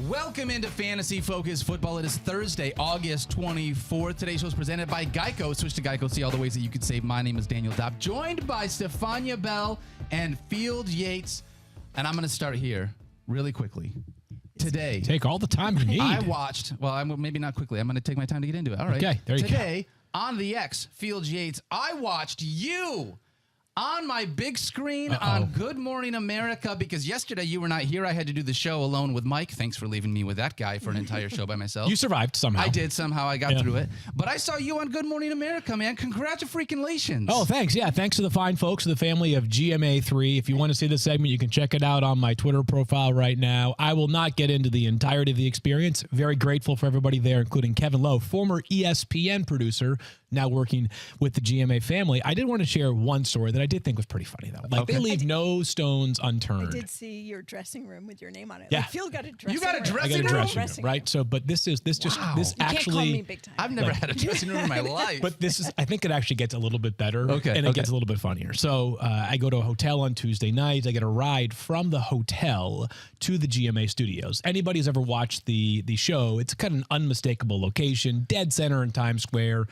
Welcome into Fantasy Focus Football. It is Thursday, August 24th. Today's show is presented by Geico. Switch to Geico. See all the ways that you can save. My name is Daniel Dopp, joined by Stephania Bell and Field Yates. And I'm going to start here really quickly. Today. Take all the time you need. I watched, well, maybe not quickly. I'm going to take my time to get into it. All right. Okay, there you go. Today, on the X, Field Yates, I watched you on my big screen on Good Morning America, because yesterday you were not here. I had to do the show alone with Mike. Thanks for leaving me with that guy for an entire show by myself. You survived somehow. I did somehow. I got through it. But I saw you on Good Morning America, man. Congratulations. Oh, thanks. Yeah, thanks to the fine folks of the family of GMA3. If you want to see the segment, you can check it out on my Twitter profile right now. I will not get into the entirety of the experience. Very grateful for everybody there, including Kevin Lowe, former ESPN producer, now working with the GMA family. I did want to share one story that I did think was pretty funny, though. Like, they leave no stones unturned. I did see your dressing room with your name on it. Yeah. Like, Phil got a dressing room. You got a dressing room? I got a dressing room, right? So, but this You actually. can't call me big time. I've never had a dressing room in my life. But I think it actually gets a little bit better. Okay. And it gets a little bit funnier. So I go to a hotel on Tuesday night. I get a ride from the hotel to the GMA studios. Anybody who's ever watched the show, it's kind of an unmistakable location, dead center in Times Square.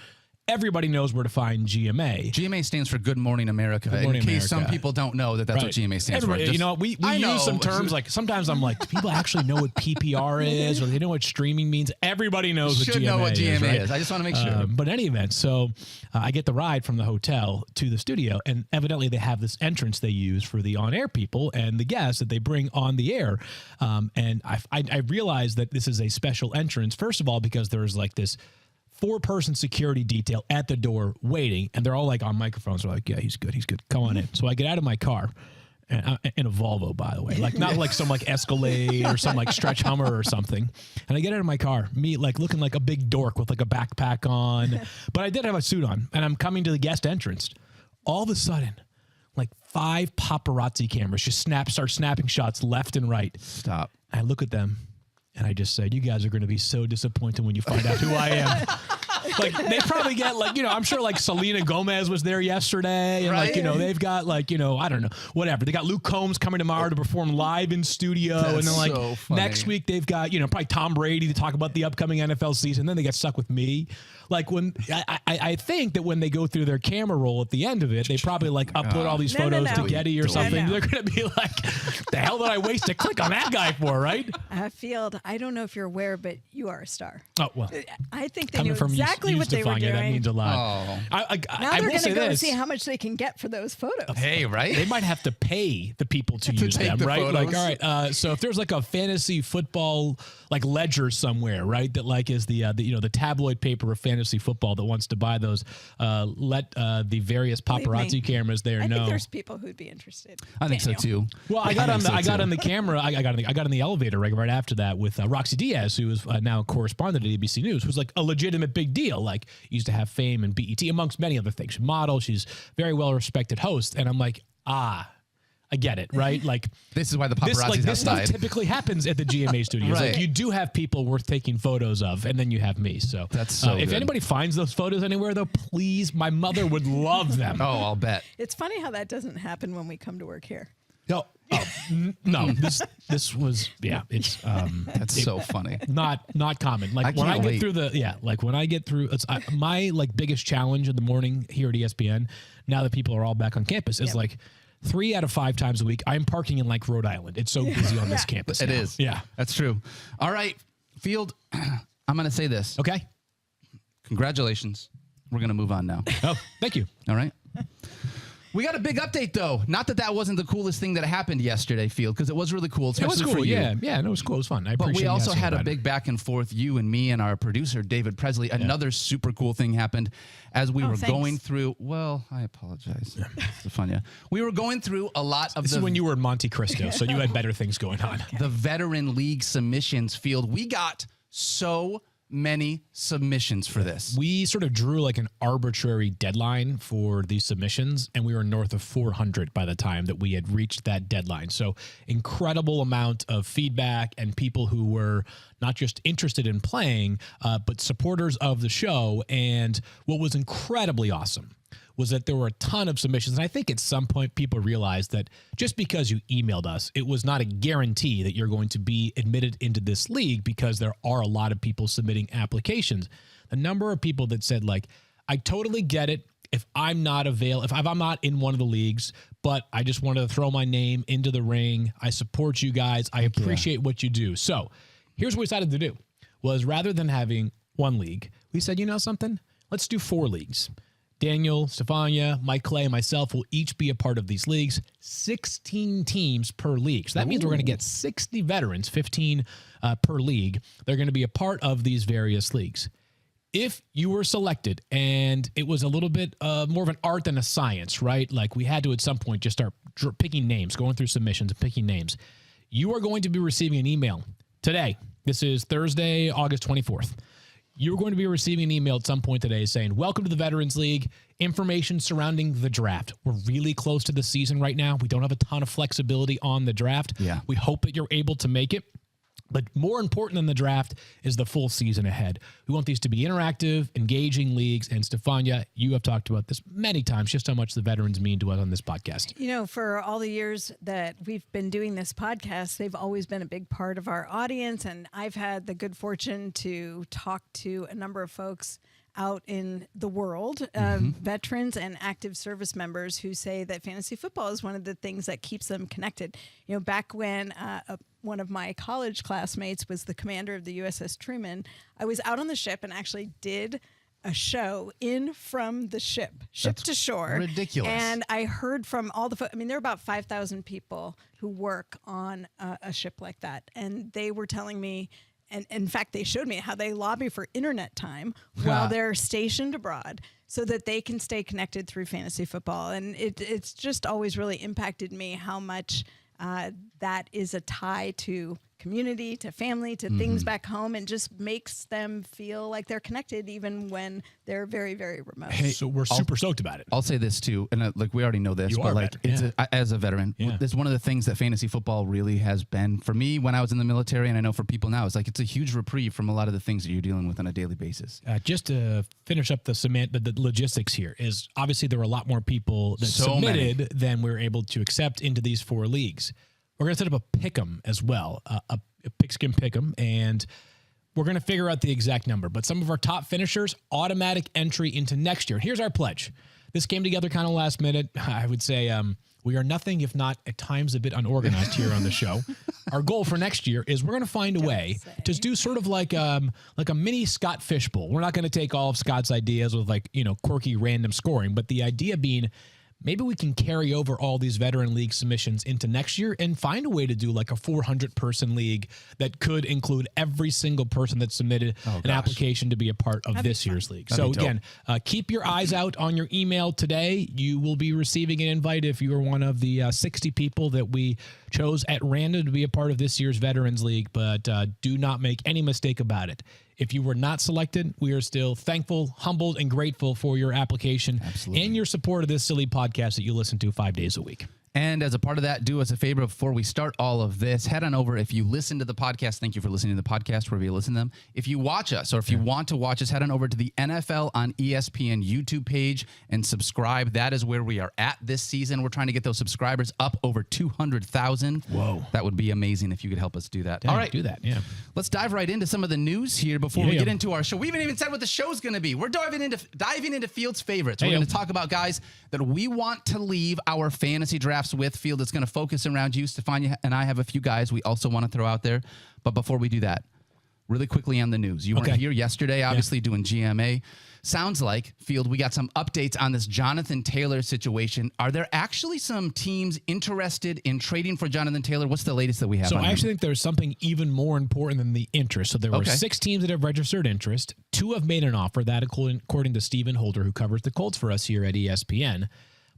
Everybody knows where to find GMA. GMA stands for Good Morning America. Good Morning in case America. some people don't know that's what GMA stands for. You know, we use some terms like, sometimes I'm like, do people actually know what PPR is, or they know what streaming means? Everybody knows what GMA is. Should know what GMA is. I just want to make sure. But in any event, so I get the ride from the hotel to the studio, and evidently they have this entrance they use for the on-air people and the guests that they bring on the air. And I realized that this is a special entrance, first of all, because there's like this 4-person security detail at the door waiting, and they're all like on microphones. They're like, yeah, he's good. Come on in. So I get out of my car, and in a Volvo, by the way, like not like some like Escalade or some like stretch Hummer or something. And I get out of my car, me like looking like a big dork with like a backpack on, but I did have a suit on, and I'm coming to the guest entrance. All of a sudden, like 5 paparazzi cameras just start snapping shots left and right. Stop. I look at them. And I just said, you guys are going to be so disappointed when you find out who I am. Like, they probably get, like, I'm sure, like, Selena Gomez was there yesterday. And, like, they've got, like, I don't know, whatever. They got Luke Combs coming tomorrow to perform live in studio. That's and then, like, so funny. next week they've got, probably Tom Brady to talk about the upcoming NFL season. Then they get stuck with me. Like, when I think that when they go through their camera roll at the end of it, they probably, like, upload all these photos to Getty or something. They're going to be like, the hell did I waste a click on that guy for, right? Field, I don't know if you're aware, but you are a star. Oh, well. I think they knew exactly what they were doing. That means a lot. Oh. Now they're going to go see how much they can get for those photos. Hey, right? They might have to pay the people to use them, right? Photos. Like, all right. So if there's like a fantasy football like ledger somewhere, right, that like is the tabloid paper of fantasy football that wants to buy those, let the various paparazzi cameras there know. I think there's people who'd be interested. I think so too. Well, I got on the camera. I got in the elevator right after that with Roxy Diaz, who is now a correspondent at ABC News, who's like a legitimate big deal. Like, used to have Fame and BET amongst many other things. She's a model. She's very well respected host. And I'm like, I get it, right? Like, this is why the paparazzi's this stuff outside. typically happens at the GMA studios. Right. Like, you do have people worth taking photos of, and then you have me. So that's so if good. anybody finds those photos anywhere, though, please, my mother would love them. Oh, I'll bet. It's funny how that doesn't happen when we come to work here. No, this was it's that's so funny. Not common. Like, when I get through my like biggest challenge in the morning here at ESPN, now that people are all back on campus, is like 3 out of 5 times a week I'm parking in like Rhode Island. It's so busy on this campus. It now. is. Yeah, that's true. All right, Field, I'm going to say this. Okay. Congratulations. We're going to move on now. Oh, thank you. All right. We got a big update, though. Not that wasn't the coolest thing that happened yesterday, Field, because it was really cool, especially it was cool. for you. Yeah, no, it was cool. It was fun. But we also had a big back and forth, you and me and our producer, David Presley. Another super cool thing happened as we were going through. Well, I apologize, Stephania. We were going through a lot of This is when you were in Monte Cristo, so you had better things going on. The Veteran League submissions, Field. We got so many submissions for this? We sort of drew like an arbitrary deadline for these submissions, and we were north of 400 by the time that we had reached that deadline. So incredible amount of feedback and people who were not just interested in playing, but supporters of the show. And what was incredibly awesome was that there were a ton of submissions. And I think at some point people realized that just because you emailed us, it was not a guarantee that you're going to be admitted into this league, because there are a lot of people submitting applications. The number of people that said, like, I totally get it if I'm not if I'm not in one of the leagues, but I just wanted to throw my name into the ring. I support you guys. I appreciate what you do. So here's what we decided to do was, rather than having one league, we said, you know something? Let's do 4 leagues. Daniel, Stephania, Mike Clay, and myself will each be a part of these leagues, 16 teams per league. So that means we're going to get 60 veterans, 15 per league. They're going to be a part of these various leagues. If you were selected, and it was a little bit more of an art than a science, right? Like, we had to at some point just start picking names, going through submissions and picking names. You are going to be receiving an email today. This is Thursday, August 24th. You're going to be receiving an email at some point today saying, welcome to the Veterans League, information surrounding the draft. We're really close to the season right now. We don't have a ton of flexibility on the draft. Yeah. We hope that you're able to make it. But more important than the draft is the full season ahead. We want these to be interactive, engaging leagues. And Stephania, you have talked about this many times, just how much the veterans mean to us on this podcast. You know, for all the years that we've been doing this podcast, they've always been a big part of our audience. And I've had the good fortune to talk to a number of folks out in the world, veterans and active service members, who say that fantasy football is one of the things that keeps them connected. You know, back when one of my college classmates was the commander of the USS Truman, I was out on the ship and actually did a show in from the ship to shore. Ridiculous. And I heard from all the there are about 5,000 people who work on a ship like that. And they were telling me, and in fact, they showed me how they lobby for internet time while they're stationed abroad so that they can stay connected through fantasy football. And it's just always really impacted me how much that is a tie to community, to family, to things back home, and just makes them feel like they're connected even when they're very, very remote. Hey, so we're super stoked about it. I'll say this too, and like we already know this, You but are like as a veteran, this is one of the things that fantasy football really has been for me when I was in the military, and I know for people now, it's like it's a huge reprieve from a lot of the things that you're dealing with on a daily basis. Just to finish up the logistics here, is obviously there were a lot more people that submitted than we were able to accept into these 4 leagues. We're going to set up a pick'em as well, a pigskin pick'em, and we're going to figure out the exact number. But some of our top finishers, automatic entry into next year. Here's our pledge. This came together kind of last minute. I would say we are nothing if not at times a bit unorganized here on the show. Our goal for next year is we're going to find a way to do sort of like a mini Scott Fishbowl. We're not going to take all of Scott's ideas with quirky random scoring, but the idea being, maybe we can carry over all these veteran league submissions into next year and find a way to do like a 400-person league that could include every single person that submitted an application to be a part of this year's league. So again, keep your eyes out on your email today. You will be receiving an invite if you are one of the 60 people that we chose at random to be a part of this year's Veterans League, but do not make any mistake about it. If you were not selected, we are still thankful, humbled, and grateful for your application and your support of this silly podcast that you listen to 5 days a week. And as a part of that, do us a favor before we start all of this. Head on over. If you listen to the podcast, thank you for listening to the podcast, wherever you listen to them. If you watch us, or if you want to watch us, head on over to the NFL on ESPN YouTube page and subscribe. That is where we are at this season. We're trying to get those subscribers up over 200,000. Whoa. That would be amazing if you could help us do that. Yeah, all right. Do that, yeah. Let's dive right into some of the news here before we get into our show. We haven't even said what the show's going to be. We're diving into Field's favorites. We're going to talk about guys that we want to leave our fantasy drafts with. Field, it's going to focus around you. Stephania and I have a few guys we also want to throw out there. But before we do that, really quickly on the news. You weren't here yesterday, obviously, doing GMA. Sounds like, Field, we got some updates on this Jonathan Taylor situation. Are there actually some teams interested in trading for Jonathan Taylor? What's the latest that we have? So on I actually him? think there's something even more important than the interest. So there were 6 teams that have registered interest. 2 have made an offer. That according to Stephen Holder, who covers the Colts for us here at ESPN.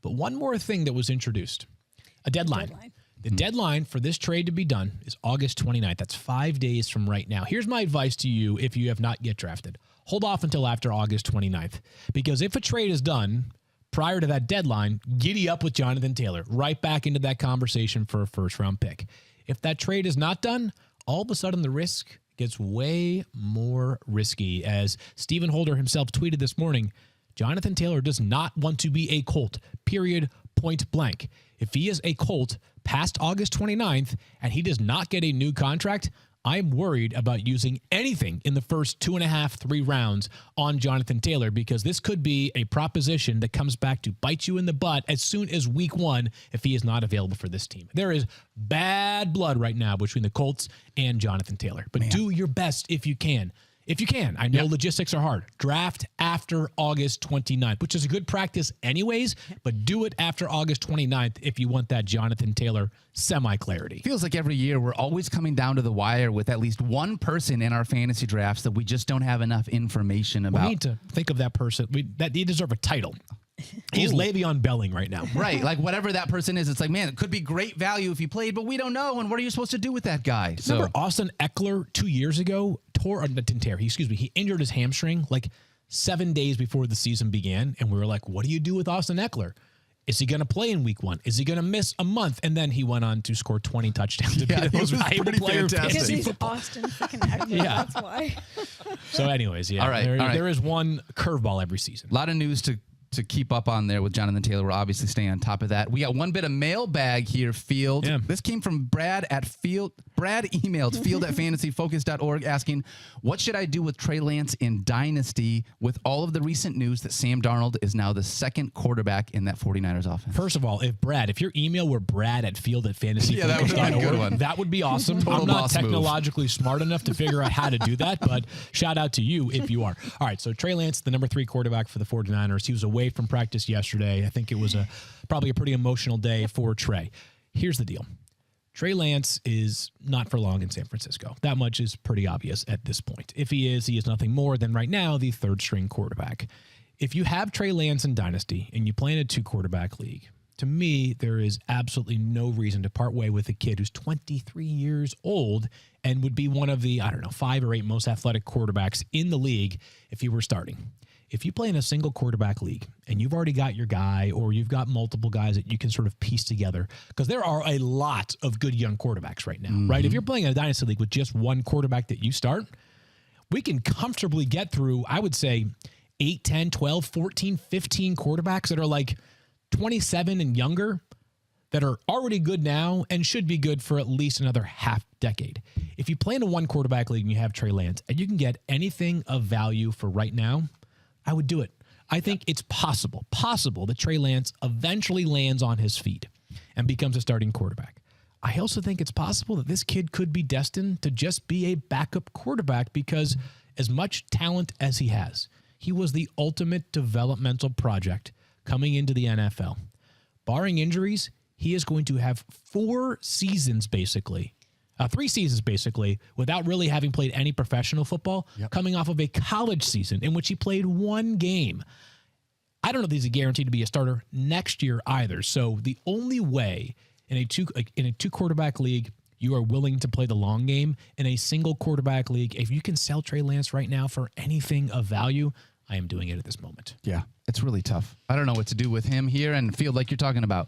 But one more thing that was introduced. A deadline. The deadline for this trade to be done is August 29th. That's 5 days from right now. Here's my advice to you if you have not yet drafted. Hold off until after August 29th. Because if a trade is done prior to that deadline, giddy up with Jonathan Taylor. Right back into that conversation for a first-round pick. If that trade is not done, all of a sudden the risk gets way more risky. As Stephen Holder himself tweeted this morning, Jonathan Taylor does not want to be a Colt, period, point blank. If he is a Colt past August 29th and he does not get a new contract, I'm worried about using anything in the first 2.5, 3 rounds on Jonathan Taylor, because this could be a proposition that comes back to bite you in the butt as soon as week 1 if he is not available for this team. There is bad blood right now between the Colts and Jonathan Taylor, but do your best if you can. If you can, I know logistics are hard. Draft after August 29th, which is a good practice anyways, but do it after August 29th if you want that Jonathan Taylor semi-clarity. Feels like every year we're always coming down to the wire with at least one person in our fantasy drafts that we just don't have enough information about. We need to think of that person. That they deserve a title. He's Le'Veon Belling right now. Right. Like whatever that person is, it's like, man, it could be great value if he played, but we don't know. And what are you supposed to do with that guy? Remember Austin Eckler 2 years ago he injured his hamstring like 7 days before the season began. And we were like, what do you do with Austin Eckler? Is he going to play in week 1? Is he going to miss a month? And then he went on to score 20 touchdowns to be the most valuable player. Because he's Austin freaking Eckler. That's why. So anyways, all right. There is one curveball every season. A lot of news to keep up on there with Jonathan Taylor. We're obviously staying on top of that. We got one bit of mailbag here, Field. Yeah. This came from Brad at Field. Brad emailed field@fantasyfocus.org asking, what should I do with Trey Lance in Dynasty with all of the recent news that Sam Darnold is now the second quarterback in that 49ers offense? First of all, if your email were brad@field@fantasyfocus.org, that would be a good one. That would be awesome. I'm not technologically smart enough to figure out how to do that, but shout out to you if you are. All right, so Trey Lance, the number 3 quarterback for the 49ers. He was away from practice yesterday. I think it was probably a pretty emotional day for Trey. Here's the deal. Trey Lance is not for long in San Francisco. That much is pretty obvious at this point. If he is nothing more than right now the 3rd-string quarterback. If you have Trey Lance in Dynasty and you play in a 2-quarterback league, to me, there is absolutely no reason to part way with a kid who's 23 years old and would be one of the, 5 or 8 most athletic quarterbacks in the league if he were starting. If you play in a single quarterback league and you've already got your guy or you've got multiple guys that you can sort of piece together, because there are a lot of good young quarterbacks right now, right? If you're playing in a dynasty league with just one quarterback that you start, we can comfortably get through, I would say, 8, 10, 12, 14, 15 quarterbacks that are like 27 and younger that are already good now and should be good for at least another half decade. If you play in a 1-quarterback league and you have Trey Lance and you can get anything of value for right now, I would do it. I think it's possible that Trey Lance eventually lands on his feet and becomes a starting quarterback. I also think it's possible that this kid could be destined to just be a backup quarterback because as much talent as he has, he was the ultimate developmental project coming into the NFL. Barring injuries, he is going to have 3 seasons basically, without really having played any professional football, coming off of a college season in which he played 1 game. I don't know if he's guaranteed to be a starter next year either. So the only way in a 2-quarterback league you are willing to play the long game, in a single quarterback league, if you can sell Trey Lance right now for anything of value, I am doing it at this moment. Yeah, it's really tough. I don't know what to do with him here and Field like you're talking about.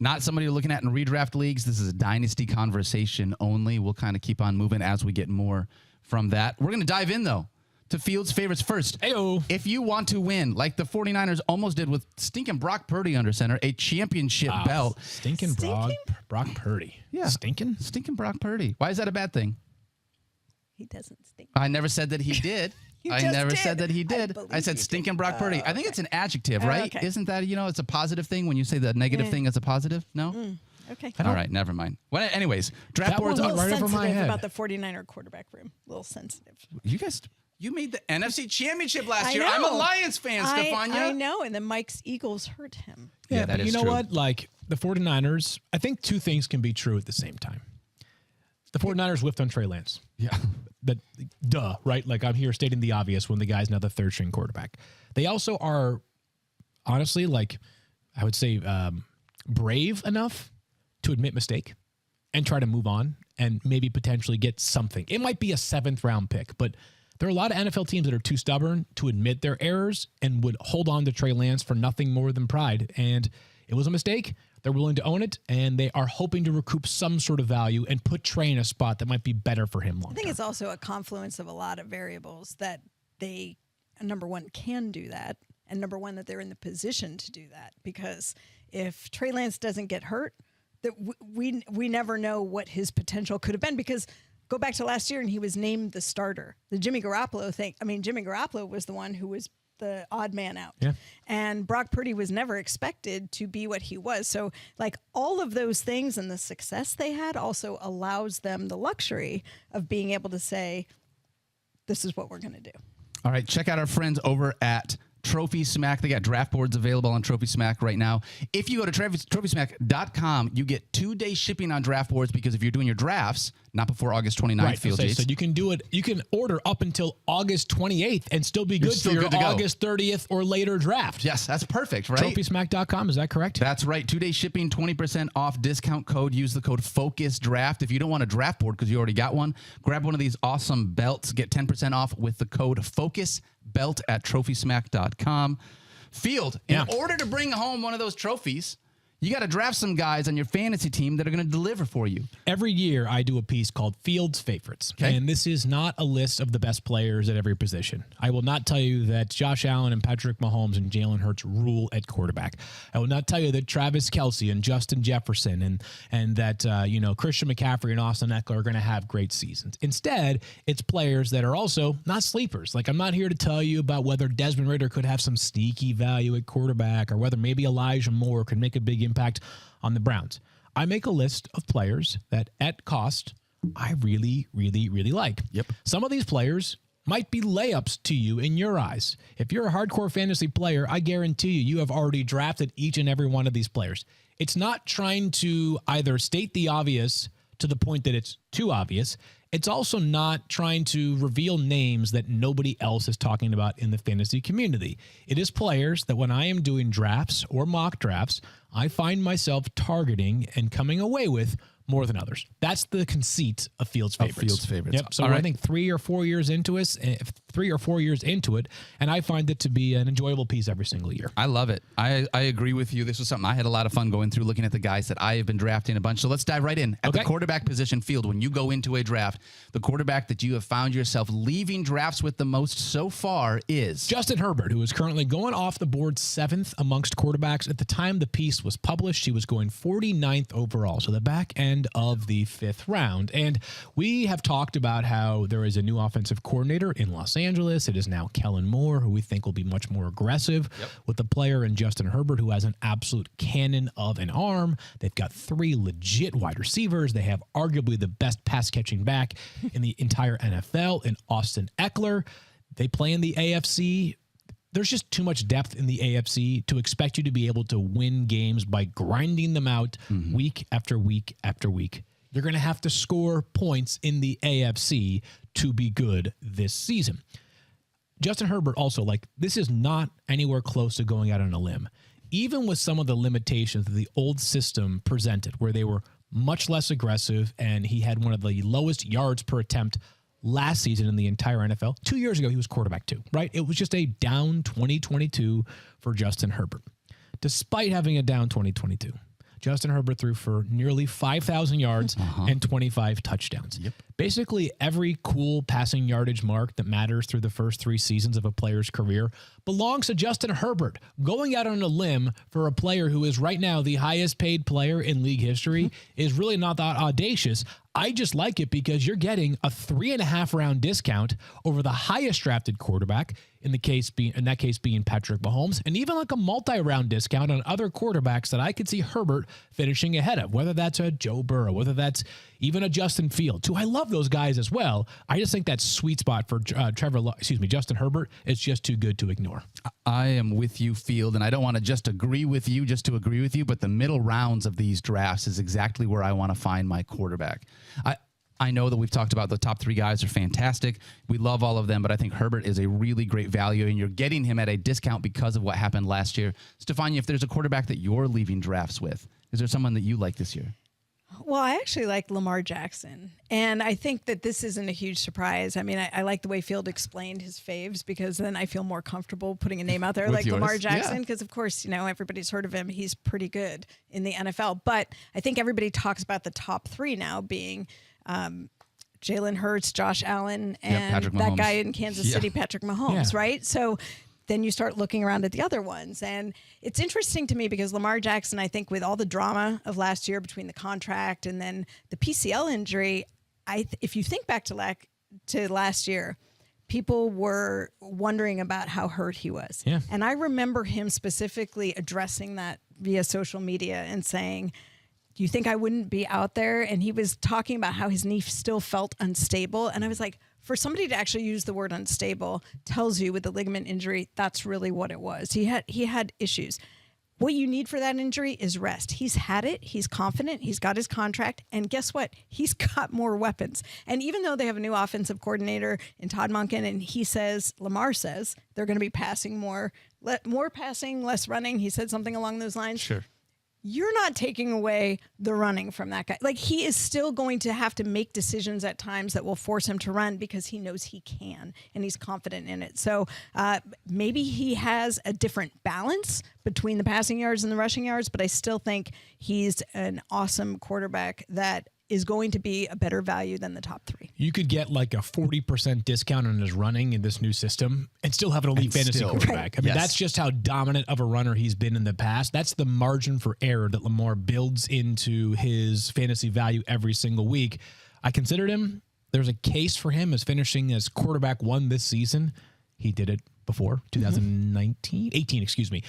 Not somebody you're looking at in redraft leagues. This is a dynasty conversation only. We'll kind of keep on moving as we get more from that. We're going to dive in, though, to Field's favorites first. Ayo. If you want to win, like the 49ers almost did with stinking Brock Purdy under center, a championship belt. Stinking Brock Purdy. Yeah. Stinking Brock Purdy. Why is that a bad thing? He doesn't stink. I never said that he did. I never said that he did. I said stinking Brock Purdy. I think it's an adjective, right? Okay. Isn't that, it's a positive thing when you say the negative thing is a positive? No? Okay. All right, never mind. Well, anyways, draft That boards one are went right over my head. About the 49er quarterback room. A little sensitive. You made the NFC Championship last year. know. I'm a Lions fan, Stephania. I know, and then Mike's Eagles hurt him. Yeah, that but is you know true. what? Like the 49ers, I think 2 things can be true at the same time. The 49ers whiffed on Trey Lance. Yeah. Right? Like I'm here stating the obvious when the guy's now the 3rd-string quarterback. They also are, honestly, like I would say, brave enough to admit mistake. and try to move on and maybe potentially get something. It might be a 7th round pick, but there are a lot of NFL teams that are too stubborn to admit their errors and would hold on to Trey Lance for nothing more than pride. And it was a mistake. They're willing to own it, and they are hoping to recoup some sort of value and put Trey in a spot that might be better for him long term. I think it's also a confluence of a lot of variables that they, number one, can do that, and number one, that they're in the position to do that. Because if Trey Lance doesn't get hurt, that we never know what his potential could have been. Because go back to last year, and he was named the starter. The Jimmy Garoppolo thing. I mean, Jimmy Garoppolo was the one who was the odd man out. Yeah. And Brock Purdy was never expected to be what he was. So like all of those things and the success they had also allows them the luxury of being able to say, this is what we're going to do. All right, check out our friends over at Trophy Smack. They got draft boards available on Trophy Smack right now. If you go to TrophySmack.com, you get 2-day shipping on draft boards, because if you're doing your drafts, not before August 29th, Right. Field So Yates. you can do it. You can order up until August 28th and still be good still for your good to go. August 30th or later draft. Yes, that's perfect, right? TrophySmack.com, is that correct? That's right. 2-day shipping, 20% off discount code. Use the code FOCUSDRAFT. If you don't want a draft board because you already got one, grab one of these awesome belts. Get 10% off with the code FOCUSBELT at TrophySmack.com. Field, in order to bring home one of those trophies, you got to draft some guys on your fantasy team that are going to deliver for you. Every year I do a piece called Field's Favorites. Okay. And this is not a list of the best players at every position. I will not tell you that Josh Allen and Patrick Mahomes and Jalen Hurts rule at quarterback. I will not tell you that Travis Kelce and Justin Jefferson and that Christian McCaffrey and Austin Eckler are going to have great seasons. Instead, it's players that are also not sleepers. Like, I'm not here to tell you about whether Desmond Ridder could have some sneaky value at quarterback or whether maybe Elijah Moore could make a big impact on the Browns. I make a list of players that at cost I really, really, really like. Yep. Some of these players might be layups to you in your eyes. If you're a hardcore fantasy player, I guarantee you have already drafted each and every one of these players. It's not trying to either state the obvious to the point that it's too obvious. It's also not trying to reveal names that nobody else is talking about in the fantasy community. It is players that when I am doing drafts or mock drafts, I find myself targeting and coming away with more than others. That's the conceit of Field's Favorites. Field's Favorites. Yep. So All right. I think 3 or 4 years into it, and I find it to be an enjoyable piece every single year. I love it. I agree with you. This was something I had a lot of fun going through, looking at the guys that I have been drafting a bunch. So let's dive right in. At the quarterback position, Field, when you go into a draft, the quarterback that you have found yourself leaving drafts with the most so far is Justin Herbert, who is currently going off the board 7th amongst quarterbacks. At the time the piece was published, he was going 49th overall, so the back end of the 5th round. And we have talked about how there is a new offensive coordinator in Los Angeles. It is now Kellen Moore, who we think will be much more aggressive with the player in Justin Herbert, who has an absolute cannon of an arm. They've got 3 legit wide receivers. They have arguably the best pass-catching back in the entire NFL in Austin Eckler. They play in the AFC. There's just too much depth in the AFC to expect you to be able to win games by grinding them out week after week after week. You're going to have to score points in the AFC to be good this season. Justin Herbert also, this is not anywhere close to going out on a limb. Even with some of the limitations that the old system presented, where they were much less aggressive and he had one of the lowest yards per attempt last season in the entire NFL. 2 years ago, he was quarterback 2, right? It was just a down 2022 for Justin Herbert. Despite having a down 2022, Justin Herbert threw for nearly 5,000 yards and 25 touchdowns. Yep. Basically, every cool passing yardage mark that matters through the first 3 seasons of a player's career belongs to Justin Herbert. Going out on a limb for a player who is right now the highest paid player in league history is really not that audacious. I just like it because you're getting a 3.5 round discount over the highest drafted quarterback, in that case being Patrick Mahomes, and even like a multi-round discount on other quarterbacks that I could see Herbert finishing ahead of, whether that's a Joe Burrow, whether that's even a Justin Fields, who I love those guys as well. I just think that sweet spot for Justin Herbert is just too good to ignore. I am with you, Field, and I don't want to just to agree with you, but the middle rounds of these drafts is exactly where I want to find my quarterback. I know that we've talked about the top 3 guys are fantastic. We love all of them, but I think Herbert is a really great value, and you're getting him at a discount because of what happened last year. Stephania, if there's a quarterback that you're leaving drafts with, is there someone that you like this year? Well, I actually like Lamar Jackson. And I think that this isn't a huge surprise. I mean, I like the way Field explained his faves because then I feel more comfortable putting a name out there With like yours. Lamar Jackson Yeah. because, of course, everybody's heard of him. He's pretty good in the NFL. But I think everybody talks about the top three now being Jalen Hurts, Josh Allen, and Patrick that Mahomes. guy in Kansas City, Patrick Mahomes, Yeah. right? So then you start looking around at the other ones. And it's interesting to me because Lamar Jackson, I think with all the drama of last year between the contract and then the PCL injury, if you think back to last year, people were wondering about how hurt he was. Yeah. And I remember him specifically addressing that via social media and saying, do you think I wouldn't be out there? And he was talking about how his knee still felt unstable. And I was like, for somebody to actually use the word unstable tells you with the ligament injury, that's really what it was. He had issues. What you need for that injury is rest. He's had it. He's confident. He's got his contract. And guess what? He's got more weapons. And even though they have a new offensive coordinator in Todd Monken, and Lamar says, they're going to be passing more passing, less running. He said something along those lines. Sure. You're not taking away the running from that guy. Like, he is still going to have to make decisions at times that will force him to run because he knows he can and he's confident in it. So maybe he has a different balance between the passing yards and the rushing yards, but I still think he's an awesome quarterback that is going to be a better value than the top three. You could get like a 40% discount on his running in this new system and still have an elite fantasy quarterback. I mean, that's just how dominant of a runner he's been in the past. That's the margin for error that Lamar builds into his fantasy value every single week. I considered him. There's a case for him as finishing as quarterback one this season. He did it before, 18, excuse me.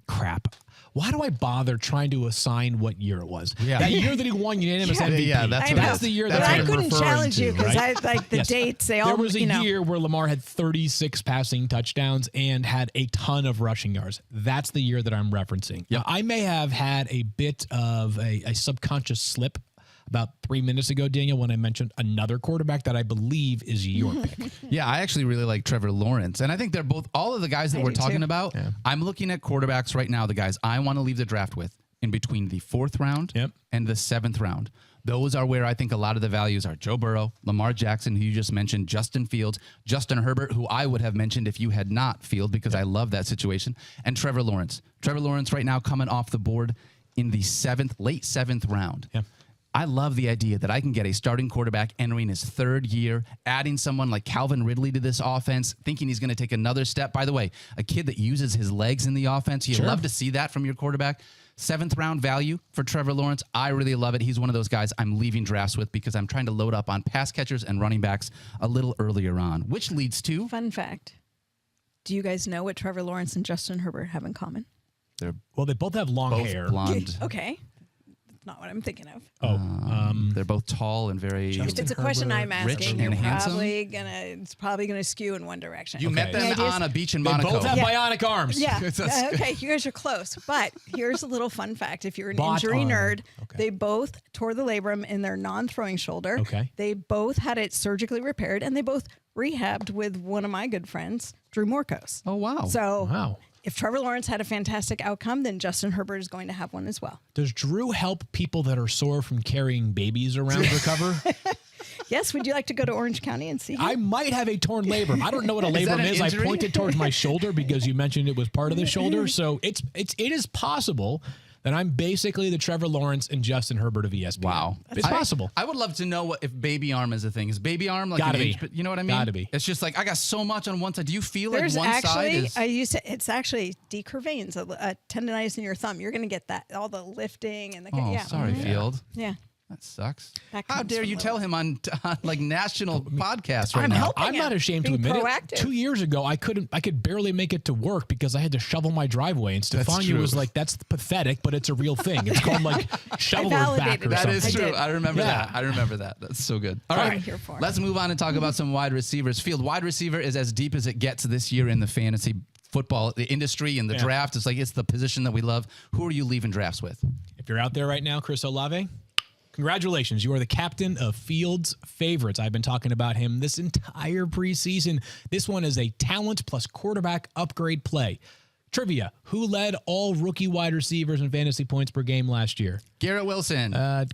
Crap. Why do I bother trying to assign what year it was? Yeah. That year that he won unanimous MVP. Yeah, that's what That's the year But that I I'm couldn't referring challenge to, you because right? I like the Yes. dates. They all, There was a year where Lamar had 36 passing touchdowns and had a ton of rushing yards. That's the year that I'm referencing. Now, I may have had a bit of a subconscious slip about 3 minutes ago, Daniel, when I mentioned another quarterback that I believe is your pick. Yeah, I actually really like Trevor Lawrence. And I think they're both, all of the guys that we're do talking too. about, I'm looking at quarterbacks right now, the guys I want to leave the draft with in between the 4th round and the 7th round. Those are where I think a lot of the values are. Joe Burrow, Lamar Jackson, who you just mentioned, Justin Fields, Justin Herbert, who I would have mentioned if you had not Field because I love that situation, and Trevor Lawrence. Trevor Lawrence right now coming off the board in the late 7th round. Yeah. I love the idea that I can get a starting quarterback entering his 3rd year, adding someone like Calvin Ridley to this offense, thinking he's going to take another step. By the way, a kid that uses his legs in the offense, you'd love to see that from your quarterback. 7th round value for Trevor Lawrence. I really love it. He's one of those guys I'm leaving drafts with because I'm trying to load up on pass catchers and running backs a little earlier on, which leads to... Fun fact. Do you guys know what Trevor Lawrence and Justin Herbert have in common? They're Well, they both have long both hair. blonde. Okay. That's not what I'm thinking of. They're both tall and very... If it's a question I'm Rich asking, and you're handsome? it's probably gonna skew in one direction. You met them The idea is- on a beach in They Monaco. both have bionic arms. Yeah. That's Okay, you guys are close. But here's a little fun fact. If you're an Bot injury arm. nerd, Okay. they both tore the labrum in their non-throwing shoulder. Okay. They both had it surgically repaired, and they both rehabbed with one of my good friends, Drew Morkos. Oh, wow. So Wow. if Trevor Lawrence had a fantastic outcome, then Justin Herbert is going to have one as well. Does Drew help people that are sore from carrying babies around recover? Yes, would you like to go to Orange County and see him? I might have a torn labrum. I don't know what a Is that labrum an is. I injury? pointed towards my shoulder because you mentioned it was part of the shoulder. So it is possible that I'm basically the Trevor Lawrence and Justin Herbert of ESPN. Wow. It's possible. I would love to know if baby arm is a thing. Is baby arm like Gotta an be. inch, but you know what I mean? Gotta be. It's just like I got so much on one side. Do you feel There's like one actually, side is... it's actually decurve veins, a tendonitis in your thumb. You're going to get that, all the lifting and the, Oh, yeah. sorry, Field. Yeah. That sucks. That How comes dare from you the- tell him on like national podcasts right I'm now? helping I'm not him, ashamed to being admit proactive. it. 2 years ago, I could barely make it to work because I had to shovel my driveway, and Stephania true. was like, "That's pathetic, but it's a real thing. It's called like shoveler's back validated or it. That something." is I true. did. I remember Yeah. that. I remember that. That's so good. All That's what right, I'm here for. let's move on and talk about some wide receivers. Field wide receiver is as deep as it gets this year in the fantasy football the industry and the draft. It's the position that we love. Who are you leaving drafts with? If you're out there right now, Chris Olave, congratulations. You are the captain of Fields' favorites. I've been talking about him this entire preseason. This one is a talent plus quarterback upgrade play. Trivia. Who led all rookie wide receivers in fantasy points per game last year? Garrett Wilson.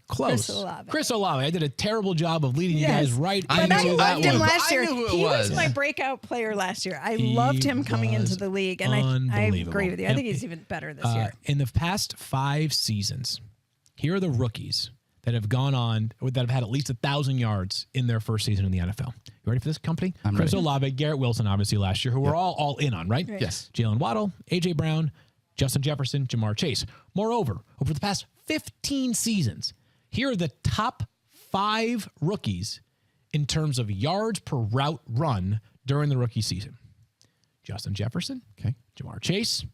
Close. Chris Olave. I did a terrible job of leading you guys right But into I that loved him one. last year. I knew who it He was was. my breakout player last year. I loved him coming into the league, and I unbelievable. agree with you. I think he's even better this year. In the past 5 seasons, here are the rookies that have gone on, or that have had at least 1,000 yards in their first season in the NFL. You ready for this company? Chris Olave, Garrett Wilson, obviously last year, who we're all in on, right? Yes. Jalen Waddle, A.J. Brown, Justin Jefferson, Jamar Chase. Moreover, over the past 15 seasons, here are the top 5 rookies in terms of yards per route run during the rookie season. Justin Jefferson, Jamar Chase,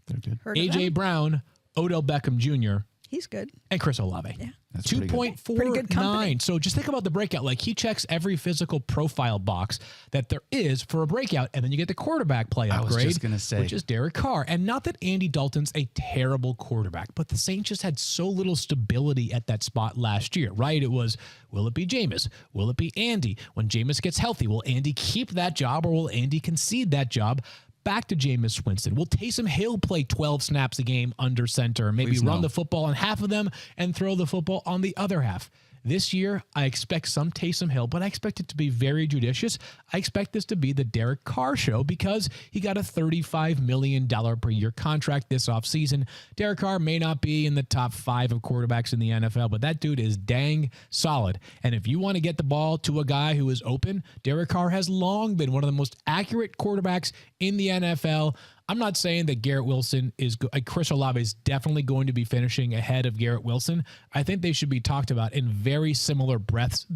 A.J. Brown, Odell Beckham Jr., He's good. and Chris Olave. Yeah. That's pretty good. 2.49. So just think about the breakout. Like, he checks every physical profile box that there is for a breakout, and then you get the quarterback play upgrade, was just gonna say. which is Derek Carr. And not that Andy Dalton's a terrible quarterback, but the Saints just had so little stability at that spot last year, right? It was, will it be Jameis? Will it be Andy? When Jameis gets healthy, will Andy keep that job, or will Andy concede that job back to Jameis Winston? Will Taysom Hill play 12 snaps a game under center, maybe Please run no. the football on half of them and throw the football on the other half? This year, I expect some Taysom Hill, but I expect it to be very judicious. I expect this to be the Derek Carr show because he got a $35 million per year contract this offseason. Derek Carr may not be in the top 5 of quarterbacks in the NFL, but that dude is dang solid. And if you want to get the ball to a guy who is open, Derek Carr has long been one of the most accurate quarterbacks in the NFL. I'm not saying that Garrett Wilson is Chris Olave is definitely going to be finishing ahead of Garrett Wilson. I think they should be talked about in very similar breaths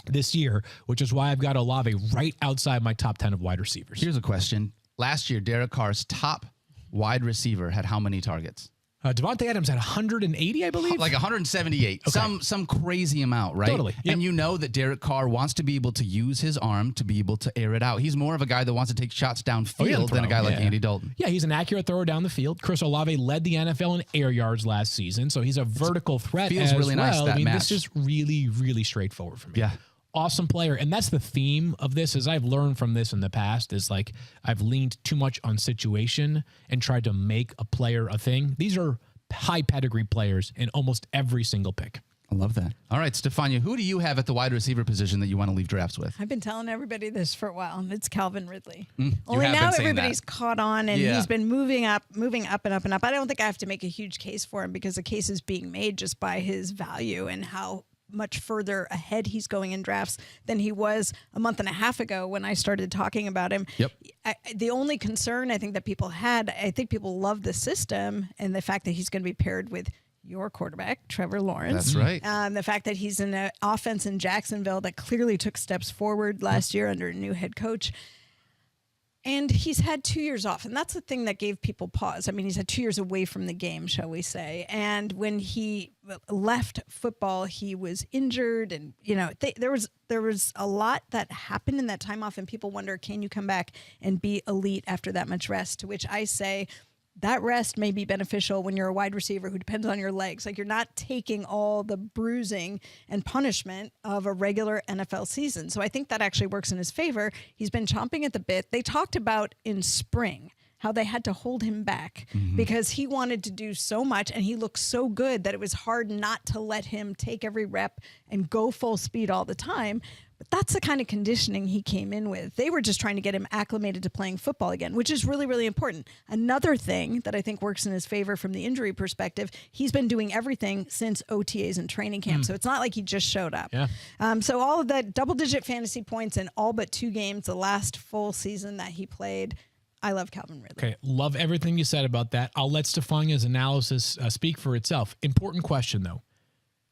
this year, which is why I've got Olave right outside my top 10 of wide receivers. Here's a question. Last year, Derek Carr's top wide receiver had how many targets? Devontae Adams had 180, I believe. Like 178. Okay. Some crazy amount, right? Totally. Yep. And you know that Derek Carr wants to be able to use his arm to be able to air it out. He's more of a guy that wants to take shots downfield than a guy like Andy Dalton. Yeah, he's an accurate thrower down the field. Chris Olave led the NFL in air yards last season, so he's a vertical threat Feels as really nice, well. that I mean, match. this is really, really straightforward for me. Yeah. Awesome player. And that's the theme of this, as I've learned from this in the past, is like I've leaned too much on situation and tried to make a player a thing. These are high pedigree players in almost every single pick. I love that. All right, Stephania, who do you have at the wide receiver position that you want to leave drafts with? I've been telling everybody this for a while. It's Calvin Ridley. have Only been now saying everybody's that. caught on, and Yeah. he's been moving up and up and up. I don't think I have to make a huge case for him because the case is being made just by his value and how much further ahead he's going in drafts than he was a month and a half ago when I started talking about him. Yep. The only concern I think that people had, I think people love the system and the fact that he's going to be paired with your quarterback, Trevor Lawrence. That's right. The fact that he's in an offense in Jacksonville that clearly took steps forward last year under a new head coach. And he's had 2 years off. And that's the thing that gave people pause. I mean, he's had 2 years away from the game, shall we say. And when he left football, he was injured. And, you know, there was a lot that happened in that time off. And people wonder, can you come back and be elite after that much rest? To which I say, that rest may be beneficial when you're a wide receiver who depends on your legs. Like, you're not taking all the bruising and punishment of a regular NFL season. So I think that actually works in his favor. He's been chomping at the bit. They talked about in spring how they had to hold him back because he wanted to do so much and he looked so good that it was hard not to let him take every rep and go full speed all the time. But that's the kind of conditioning he came in with. They were just trying to get him acclimated to playing football again, which is really, really important. Another thing that I think works in his favor from the injury perspective, he's been doing everything since OTAs and training camp. So it's not like he just showed up. Yeah. So all of that double-digit fantasy points in all but 2 games, the last full season that he played, I love Calvin Ridley. Okay, love everything you said about that. I'll let Stephania's analysis speak for itself. Important question, though.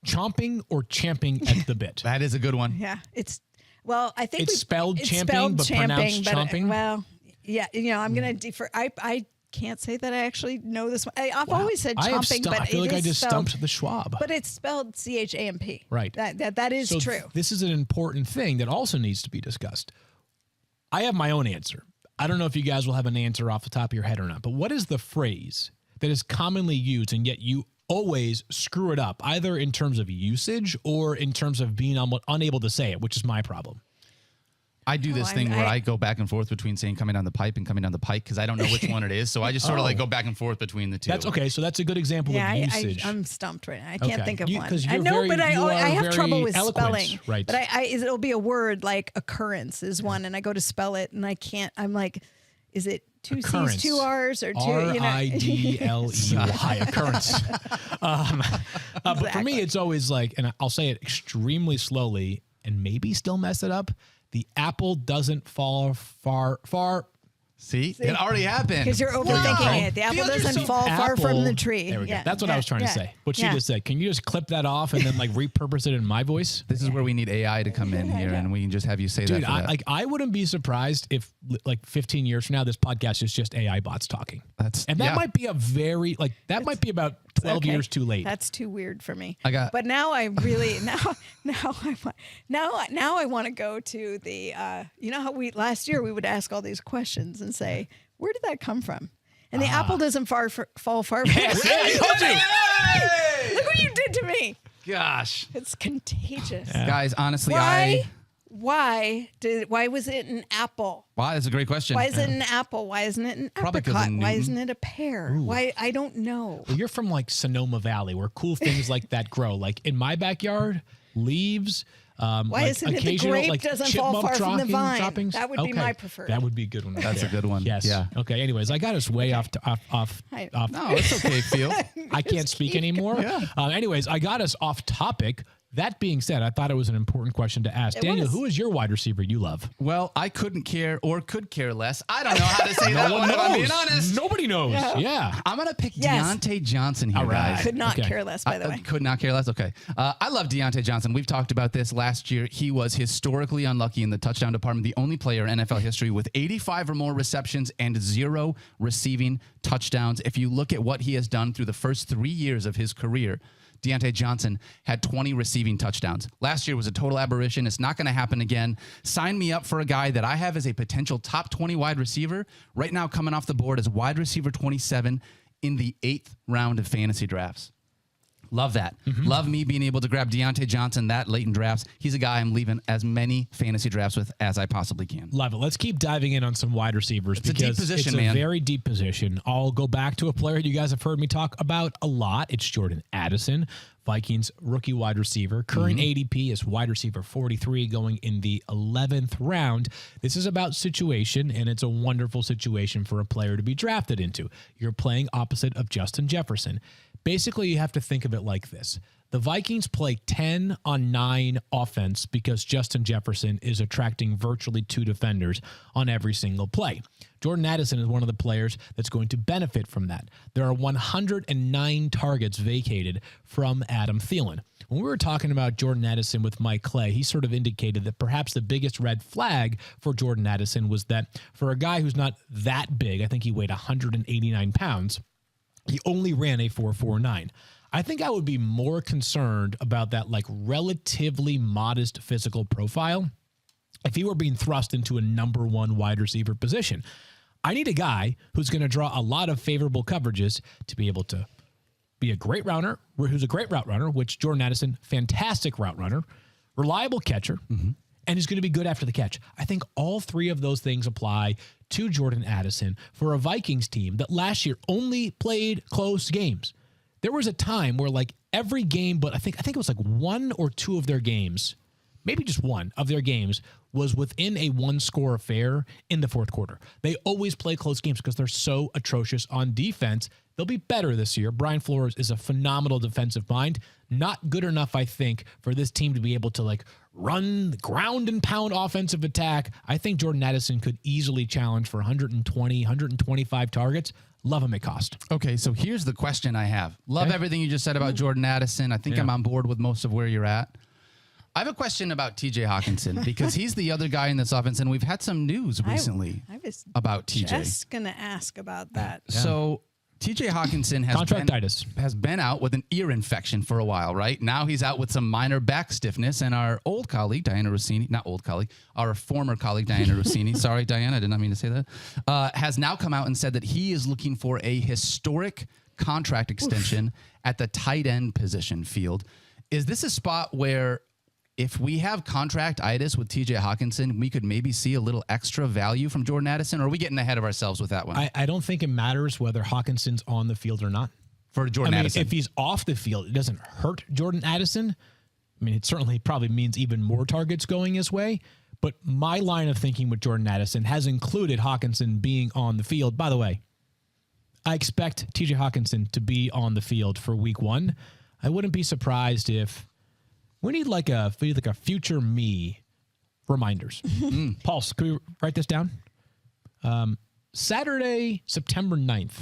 Chomping or champing at the bit? That is a good one. Yeah, I think It's spelled it's champing, spelled but pronounced but, chomping? well, yeah, you know, I'm going to defer. I can't say that I actually know this one. I've always said chomping, but I feel like it I is just spelled, stumped the Schwab. But it's spelled CHAMP. Right. That is So true. This is an important thing that also needs to be discussed. I have my own answer. I don't know if you guys will have an answer off the top of your head or not, but what is the phrase that is commonly used and yet you always screw it up, either in terms of usage or in terms of being unable to say it, which is my problem? I do this thing where I go back and forth between saying coming down the pipe and coming down the pike because I don't know which one it is. So I just sort of like go back and forth between the two. That's okay. So that's a good example of usage. I'm stumped right now. I can't think of one. I know, but I have trouble with spelling. Right. But it'll be a word like occurrence is one, and I go to spell it, and I can't. I'm like, is it two occurrence. C's, two R's, or two? RIDLE. High occurrence. But for me, it's always like, and I'll say it extremely slowly, and maybe still mess it up. The apple doesn't fall far. See? It already happened. Because you're overthinking it. The apple doesn't fall far from the tree. There we go. That's what I was trying to say. What she just said. Can you just clip that off and then like repurpose it in my voice? This is where we need AI to come in here, and we can just have you say Dude, that. Dude, I wouldn't be surprised if like 15 years from now, this podcast is just AI bots talking. That might be might be about 12 years too late. That's too weird for me. But now I really now I want to go to the you know how last year we would ask all these questions and say, where did that come from? And the apple doesn't fall far from the tree. Look what you did to me. Gosh. It's contagious. Yeah. Guys, honestly, Why was it an apple? Wow, that's a great question. Why is it an apple? Why isn't it an apricot? Why isn't it a pear? Ooh. Why? I don't know. Well, you're from like Sonoma Valley where cool things like that grow. Like in my backyard, leaves. Why isn't it the grape doesn't fall far from the vine? Droppings? That would be my preferred. That would be a good one. That's a good one. Yes. Yeah. Okay. Anyways, I got us way off. No, it's okay, Phil. I can't speak anymore. Yeah. Anyways, I got us off topic. That being said, I thought it was an important question to ask. Daniel, who is your wide receiver you love? Well, I couldn't care or could care less. I don't know how to say that one, if I'm being honest. Nobody knows. Yeah. I'm going to pick Deontay Johnson here, guys. Could not care less, by the way. Could not care less? Okay. I love Deontay Johnson. We've talked about this last year. He was historically unlucky in the touchdown department, the only player in NFL history with 85 or more receptions and 0 receiving touchdowns. If you look at what he has done through the first 3 years of his career, Deontay Johnson had 20 receiving touchdowns. Last year was a total aberration. It's not going to happen again. Sign me up for a guy that I have as a potential top 20 wide receiver. Right now coming off the board as wide receiver 27 in the 8th round of fantasy drafts. Love that. Mm-hmm. Love me being able to grab Deontay Johnson that late in drafts. He's a guy I'm leaving as many fantasy drafts with as I possibly can. Love it. Let's keep diving in on some wide receivers. It's a deep position, man. It's a very deep position. I'll go back to a player you guys have heard me talk about a lot. It's Jordan Addison, Vikings rookie wide receiver. Current ADP is wide receiver 43 going in the 11th round. This is about situation, and it's a wonderful situation for a player to be drafted into. You're playing opposite of Justin Jefferson. Basically, you have to think of it like this. The Vikings play 10 on 9 offense because Justin Jefferson is attracting virtually 2 defenders on every single play. Jordan Addison is one of the players that's going to benefit from that. There are 109 targets vacated from Adam Thielen. When we were talking about Jordan Addison with Mike Clay, he sort of indicated that perhaps the biggest red flag for Jordan Addison was that for a guy who's not that big, I think he weighed 189 pounds, he only ran a 4.49. I think I would be more concerned about that like relatively modest physical profile if he were being thrust into a number 1 wide receiver position. I need a guy who's going to draw a lot of favorable coverages to be able to be a great runner, who's a great route runner, which Jordan Addison, fantastic route runner, reliable catcher, and is going to be good after the catch. I think all 3 of those things apply to Jordan Addison for a Vikings team that last year only played close games. There was a time where like every game, but I think it was like 1 or 2 of their games, maybe just 1 of their games was within a 1-score affair in the 4th quarter. They always play close games because they're so atrocious on defense. They'll be better this year. Brian Flores is a phenomenal defensive mind. Not good enough, I think, for this team to be able to like run the ground and pound offensive attack. I think Jordan Addison could easily challenge for 120, 125 targets. Love him at cost. Okay, so here's the question I have. Love everything you just said about Jordan Addison. I think I'm on board with most of where you're at. I have a question about TJ Hawkinson because he's the other guy in this offense, and we've had some news recently about TJ. Just going to ask about that. Yeah. So TJ Hawkinson has been out with an ear infection for a while, right? Now he's out with some minor back stiffness, and our old colleague, Diana Rossini, not old colleague, our former colleague, Diana Rossini, sorry, Diana, I did not mean to say that, has now come out and said that he is looking for a historic contract extension at the tight end position field. Is this a spot where if we have contract-itis with TJ Hawkinson, we could maybe see a little extra value from Jordan Addison, or are we getting ahead of ourselves with that one? I don't think it matters whether Hawkinson's on the field or not. For Jordan Addison. If he's off the field, it doesn't hurt Jordan Addison. I mean, it certainly probably means even more targets going his way. But my line of thinking with Jordan Addison has included Hawkinson being on the field. By the way, I expect TJ Hawkinson to be on the field for week 1. I wouldn't be surprised if we need like a future me reminders. Pulse, can we write this down? Saturday, September 9th,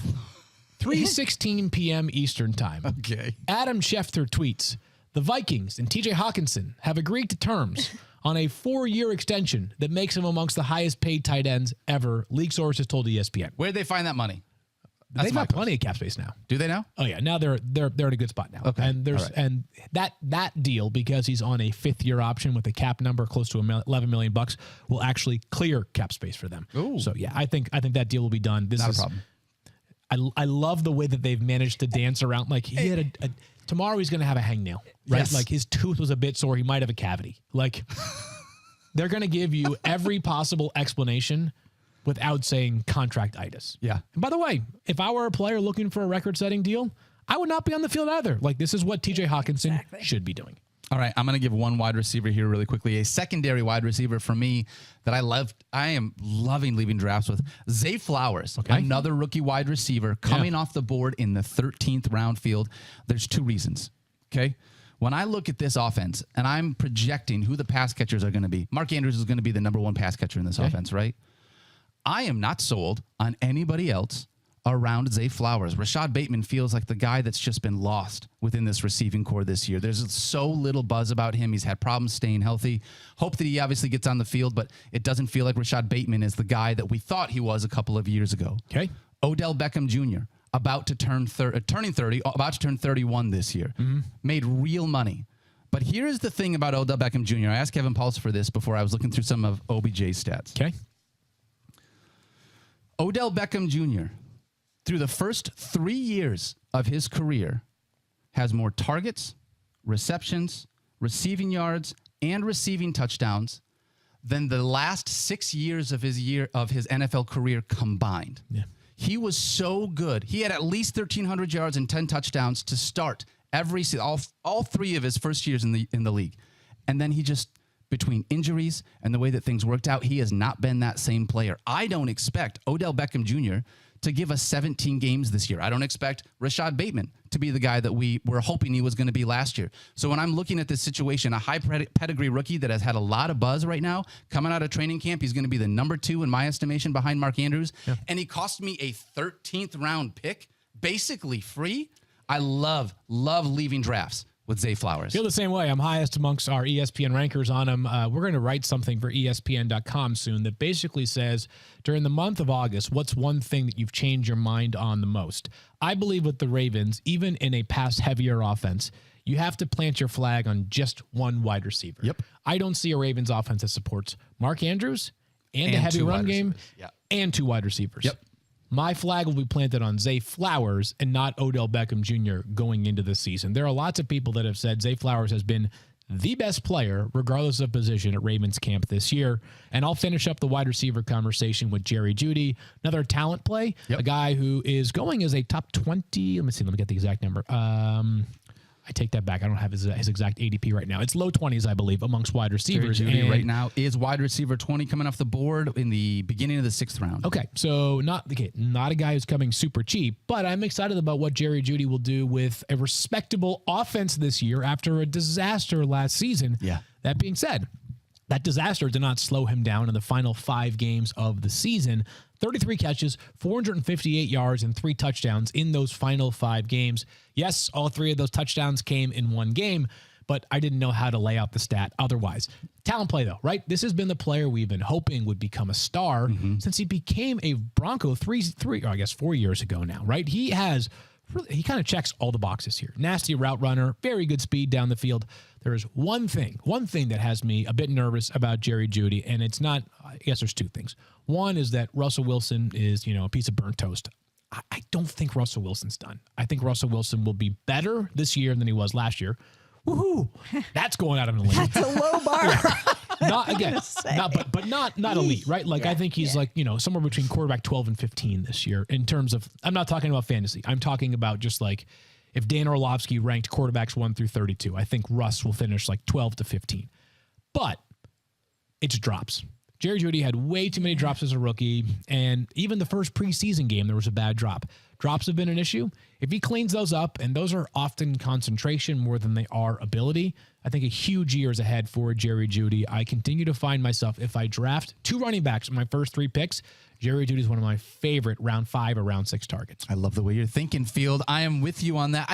3:16 p.m. Eastern time. Okay. Adam Schefter tweets, the Vikings and TJ Hawkinson have agreed to terms on a 4-year extension that makes him amongst the highest paid tight ends ever, league sources told ESPN. Where'd they find that money? They've got plenty of cap space now. Do they now? Oh yeah, now they're in a good spot now. Okay. And there's and that deal, because he's on a 5th-year option with a cap number close to $11 million, will actually clear cap space for them. Ooh. So yeah, I think that deal will be done. This Not is a problem. I love the way that they've managed to dance around. Like, he had tomorrow he's going to have a hangnail, right? Yes. Like, his tooth was a bit sore. He might have a cavity. Like, they're going to give you every possible explanation without saying contract-itis. Yeah. And by the way, if I were a player looking for a record-setting deal, I would not be on the field either. Like, this is what TJ Hawkinson should be doing. All right, I'm going to give one wide receiver here really quickly. A secondary wide receiver for me that I am loving leaving drafts with. Zay Flowers, another rookie wide receiver coming off the board in the 13th round field. There's 2 reasons, okay? When I look at this offense and I'm projecting who the pass catchers are going to be, Mark Andrews is going to be the number 1 pass catcher in this offense, right? I am not sold on anybody else around Zay Flowers. Rashad Bateman feels like the guy that's just been lost within this receiving core this year. There's so little buzz about him. He's had problems staying healthy. Hope that he obviously gets on the field, but it doesn't feel like Rashad Bateman is the guy that we thought he was a couple of years ago. Okay. Odell Beckham Jr., about to turn 31 this year, made real money. But here's the thing about Odell Beckham Jr. I asked Kevin Pulse for this before I was looking through some of OBJ's stats. Okay. Odell Beckham Jr., through the first 3 years of his career, has more targets, receptions, receiving yards, and receiving touchdowns than the last 6 years of his NFL career combined. Yeah. He was so good. He had at least 1,300 yards and 10 touchdowns to start all 3 of his first years in the league. And then he just, between injuries and the way that things worked out, he has not been that same player. I don't expect Odell Beckham Jr. to give us 17 games this year. I don't expect Rashad Bateman to be the guy that we were hoping he was going to be last year. So when I'm looking at this situation, a high pedigree rookie that has had a lot of buzz right now, coming out of training camp, he's going to be the number 2 in my estimation behind Mark Andrews. Yeah. And he cost me a 13th round pick, basically free. I love leaving drafts with Zay Flowers. Feel the same way. I'm highest amongst our ESPN rankers on him. We're going to write something for ESPN.com soon that basically says, during the month of August, what's one thing that you've changed your mind on the most? I believe with the Ravens, even in a pass-heavier offense, you have to plant your flag on just one wide receiver. Yep. I don't see a Ravens offense that supports Mark Andrews and a heavy run game and 2 wide receivers. Yep. My flag will be planted on Zay Flowers and not Odell Beckham Jr. going into this season. There are lots of people that have said Zay Flowers has been the best player, regardless of position, at Ravens camp this year. And I'll finish up the wide receiver conversation with Jerry Jeudy, another talent play, a guy who is going as a top 20. Let me get the exact number. I take that back. I don't have his exact ADP right now. It's low 20s, I believe, amongst wide receivers. Jerry Jeudy right now is wide receiver 20 coming off the board in the beginning of the 6th round. Okay, so not a guy who's coming super cheap, but I'm excited about what Jerry Jeudy will do with a respectable offense this year after a disaster last season. Yeah. That being said, that disaster did not slow him down in the final 5 games of the season. 33 catches, 458 yards, and 3 touchdowns in those final 5 games. Yes, all 3 of those touchdowns came in one game, but I didn't know how to lay out the stat otherwise. Talent play, though, right? This has been the player we've been hoping would become a star since he became a Bronco 4 years ago now, right? He kind of checks all the boxes here. Nasty route runner, very good speed down the field. There is one thing that has me a bit nervous about Jerry Jeudy, and it's not, I guess there's 2 things. One is that Russell Wilson is, a piece of burnt toast. I don't think Russell Wilson's done. I think Russell Wilson will be better this year than he was last year. woohoo, that's going out on a limb. That's a low bar. Not again, not elite, right? Like I think he's like, somewhere between quarterback 12 and 15 this year in terms of, I'm not talking about fantasy. I'm talking about just like if Dan Orlovsky ranked quarterbacks 1 through 32, I think Russ will finish like 12 to 15. But it's drops. Jerry Jeudy had way too many drops as a rookie, and even the first preseason game, there was a bad drop. Drops have been an issue. If he cleans those up, and those are often concentration more than they are ability, I think a huge year is ahead for Jerry Jeudy. I continue to find myself, if I draft 2 running backs in my first 3 picks, Jerry Jeudy is one of my favorite round 5 or round 6 targets. I love the way you're thinking, Field. I am with you on that.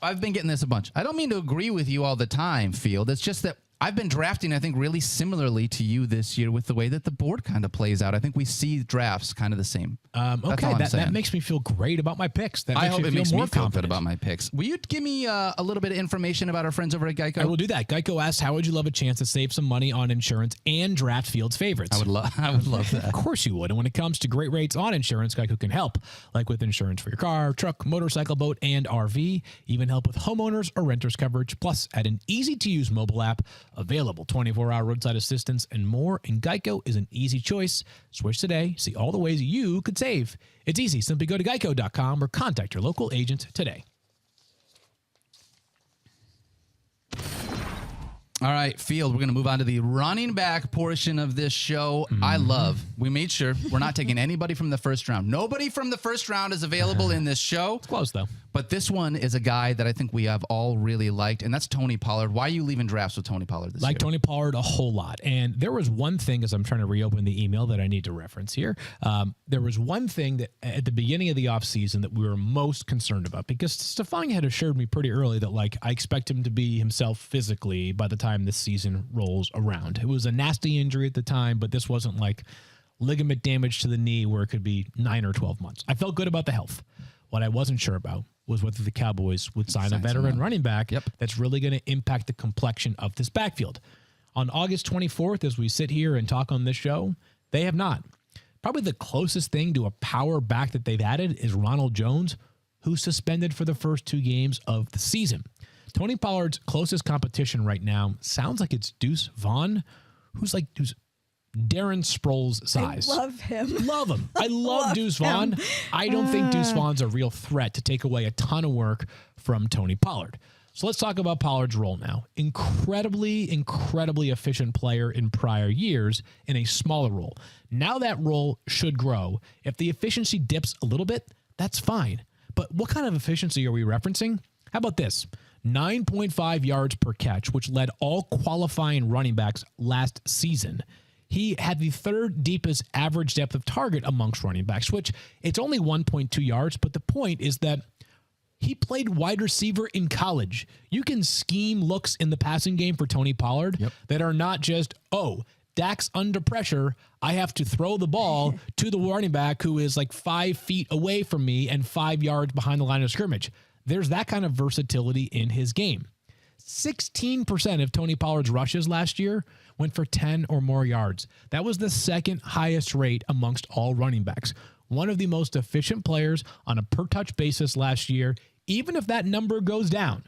I've been getting this a bunch. I don't mean to agree with you all the time, Field. It's just that I've been drafting, I think, really similarly to you this year with the way that the board kind of plays out. I think we see drafts kind of the same. Okay, that makes me feel great about my picks. I hope it makes me feel good about my picks. Will you give me a little bit of information about our friends over at Geico? I will do that. Geico asks, how would you love a chance to save some money on insurance and draft Field's favorites? I would love that. Of course you would. And when it comes to great rates on insurance, Geico can help, like with insurance for your car, truck, motorcycle, boat, and RV. Even help with homeowners or renters coverage. Plus, add an easy-to-use mobile app, available 24-hour roadside assistance, and more. And Geico is an easy choice. Switch today. See all the ways you could save. It's easy. Simply go to geico.com or contact your local agent today. All right, Field, we're going to move on to the running back portion of this show. We made sure we're not taking anybody from the first round. Nobody from the first round is available in this show. It's close, though. But this one is a guy that I think we have all really liked, and that's Tony Pollard. Why are you leaving drafts with Tony Pollard this year? Like Tony Pollard a whole lot. And there was one thing, as I'm trying to reopen the email, that I need to reference here. There was one thing that at the beginning of the offseason that we were most concerned about, because Stephania had assured me pretty early that, like, I expect him to be himself physically by the time this season rolls around. It was a nasty injury at the time, but this wasn't like ligament damage to the knee where it could be 9 or 12 months. I felt good about the health. What I wasn't sure about was whether the Cowboys would sign a veteran running back that's really going to impact the complexion of this backfield. On August 24th, as we sit here and talk on this show, they have not. Probably the closest thing to a power back that they've added is Ronald Jones, who's suspended for the first 2 games of the season. Tony Pollard's closest competition right now sounds like it's Deuce Vaughn, who's Darren Sproles size. I love him. Love him. I love Deuce Vaughn. I don't think Deuce Vaughn's a real threat to take away a ton of work from Tony Pollard. So let's talk about Pollard's role now. Incredibly efficient player in prior years in a smaller role. Now that role should grow. If the efficiency dips a little bit, that's fine. But what kind of efficiency are we referencing? How about this? 9.5 yards per catch, which led all qualifying running backs last season. He had the 3rd deepest average depth of target amongst running backs, which it's only 1.2 yards, but the point is that he played wide receiver in college. You can scheme looks in the passing game for Tony Pollard that are not just, Dak's under pressure, I have to throw the ball to the running back who is like 5 feet away from me and 5 yards behind the line of scrimmage. There's that kind of versatility in his game. 16% of Tony Pollard's rushes last year went for 10 or more yards. That was the 2nd highest rate amongst all running backs. One of the most efficient players on a per-touch basis last year, even if that number goes down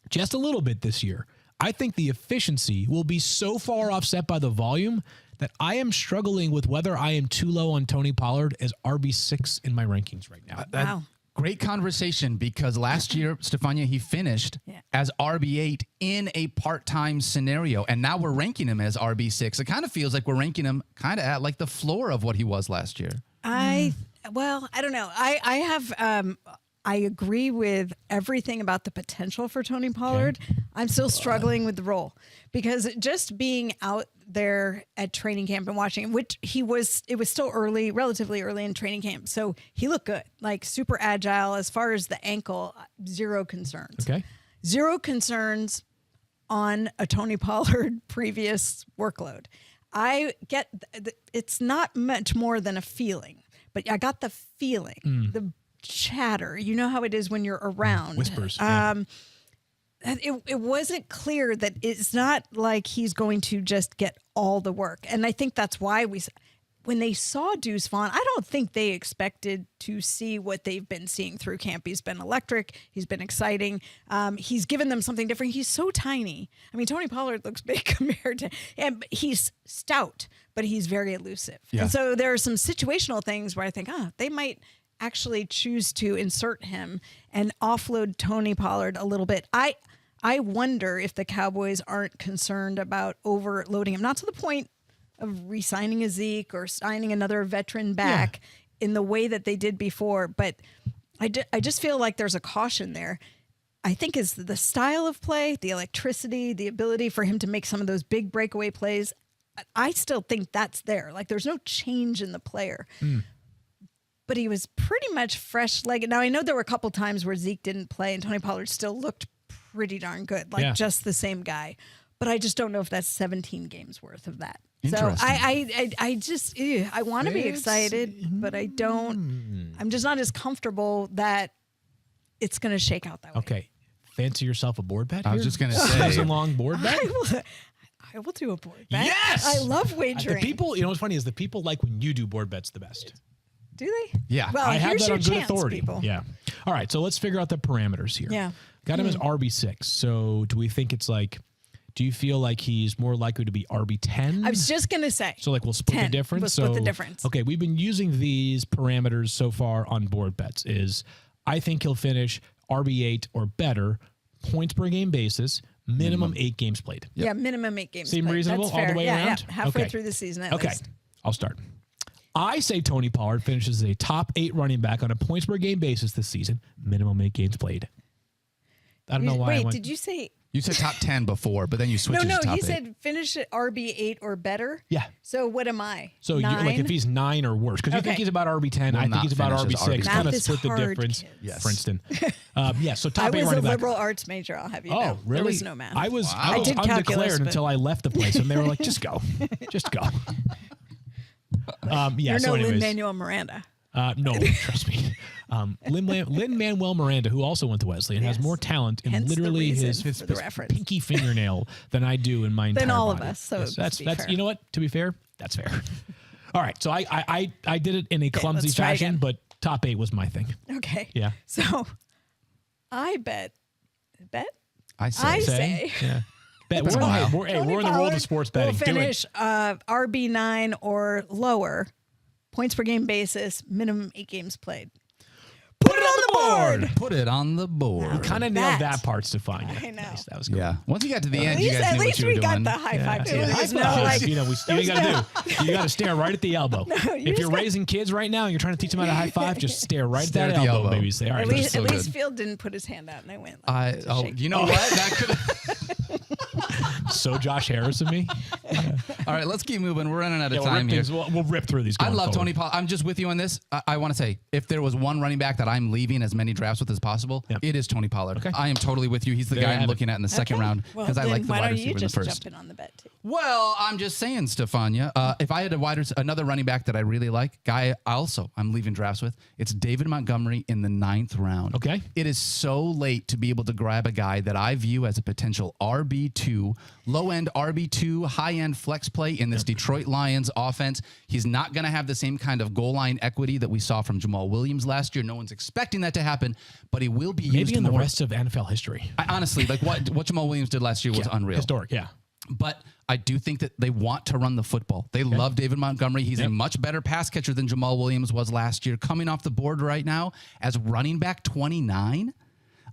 just a little bit this year. I think the efficiency will be so far offset by the volume that I am struggling with whether I am too low on Tony Pollard as RB6 in my rankings right now. Wow. Great conversation, because last year, Stephania, he finished as RB8 in a part-time scenario, and now we're ranking him as RB6. It kind of feels like we're ranking him kind of at like the floor of what he was last year. I don't know. I agree with everything about the potential for Tony Pollard. Okay. I'm still struggling with the role, because just being out there at training camp and watching him, it was still early, relatively early in training camp. So he looked good, like super agile. As far as the ankle, 0 concerns. Okay. 0 concerns on a Tony Pollard previous workload. I get it's not much more than a feeling, but I got the feeling, the chatter. You know how it is when you're around. Whispers. It wasn't clear that it's not like he's going to just get all the work. And I think that's why when they saw Deuce Vaughn, I don't think they expected to see what they've been seeing through camp. He's been electric. He's been exciting. He's given them something different. He's so tiny. I mean, Tony Pollard looks big compared to him. He's stout, but he's very elusive. Yeah. And so there are some situational things where I think, they might actually choose to insert him and offload Tony Pollard a little bit. I wonder if the Cowboys aren't concerned about overloading him, not to the point of re-signing a Zeke or signing another veteran back in the way that they did before. But I just feel like there's a caution there. I think is the style of play, the electricity, the ability for him to make some of those big breakaway plays. I still think that's there. Like there's no change in the player. But he was pretty much fresh-legged. Now, I know there were a couple times where Zeke didn't play and Tony Pollard still looked pretty darn good, like just the same guy. But I just don't know if that's 17 games worth of that. So I just I want to be excited, but I don't. I'm just not as comfortable that it's going to shake out that way. Okay, fancy yourself a board bet. I was just going to say season-long board bet. I will do a board bet. Yes, I love wagering. The people, what's funny is the people like when you do board bets the best. Do they? Yeah. Well, I have here's that your on good chance, authority. people. Yeah. All right, so let's figure out the parameters here. Yeah. Got him as RB6. So do we think it's like? Do you feel like he's more likely to be RB10? I was just going to say. So like we'll split 10. the difference. We'll split the difference. Okay, we've been using these parameters so far on board bets. I think he'll finish RB8 or better, points per game basis, minimum 8 games played. Yep. Yeah, minimum 8 games. Seem played. reasonable That's all fair. the way around? Yeah, halfway Okay. through the season at least. I'll start. I say Tony Pollard finishes as a top 8 running back on a points per game basis this season, minimum 8 games played. I don't know why. Wait, did you say? You said top 10 before, but then you switched No, to top he 8. said finish at RB8 or better. Yeah. So what am I? So 9? like if he's 9 or worse, because you think Okay. he's about RB10, Will I think not he's about finish as RB6. RB6. Kind of Math is split the hard, difference. kids. Yes. Princeton. So I top 8 was a running back. liberal arts major. I'll have you know. Oh, really? There was no math. I was I did undeclared calculus, but- until I left the place, and they were like, "Just go, just go." You're so no anyways, Lin-Manuel Miranda. no, trust me. Lin-Manuel Miranda, who also went to Wesleyan, has Yes. more talent in Hence the literally reason his for the reference. pinky fingernail than I do in my entire Than all of body. us, so Yes, to be that's fair. you know what? To be fair, that's fair. All right, so I did it in a clumsy let's try fashion, again. but top 8 was my thing. Okay. Yeah. So I bet. I say. I Say, say. yeah. Bet, It's we're, a in, while. we're, hey, Tony we're in the world Pollard of sports will betting. Do it. finish RB9 or lower, points per game basis, minimum 8 games played. Put it on the board. Put it on the board. Kind of nailed that part, Stephania. I know. Nice. That was good. Yeah. Once you got to the end, At you least, guys at knew what least you were we got doing. the high five. Yeah, There yeah. was High no, five. like, you got to stare right at the elbow. If just you're got- raising kids right now and you're trying to teach them how to high five, just stare right Stare at at that the elbow, elbow. baby. Say, all right, at let's least, so at least good. Phil didn't put his hand out, and I went. Like, to shake. You know what? That could. so Josh Harris and me. All right, let's keep moving. We're running out of Yeah, time here. we'll rip through these. I going love forward. Tony Pollard. I'm just with you on this. I want to say, if there was one running back that I'm leaving as many drafts with as possible, Yep. it is Tony Pollard. Okay. I am totally with you. He's the There guy you I'm have it. looking at in the second Okay. round Well, because I then like the why wide don't you receiver in the just first. jump in on the bet too? Well, I'm just saying, Stephania. If I had another running back that I really like, I'm leaving drafts with, it's David Montgomery in the 9th round. Okay. It is so late to be able to grab a guy that I view as a potential RB2, low-end RB2, high-end flex play in this Detroit Lions offense. He's not going to have the same kind of goal line equity that we saw from Jamal Williams last year. No one's expecting that to happen, but he will be used Maybe in the more. rest of NFL history. Honestly, like what Jamal Williams did last year was unreal. Historic, yeah. But I do think that they want to run the football. They love David Montgomery. He's a much better pass catcher than Jamal Williams was last year. Coming off the board right now as running back 29,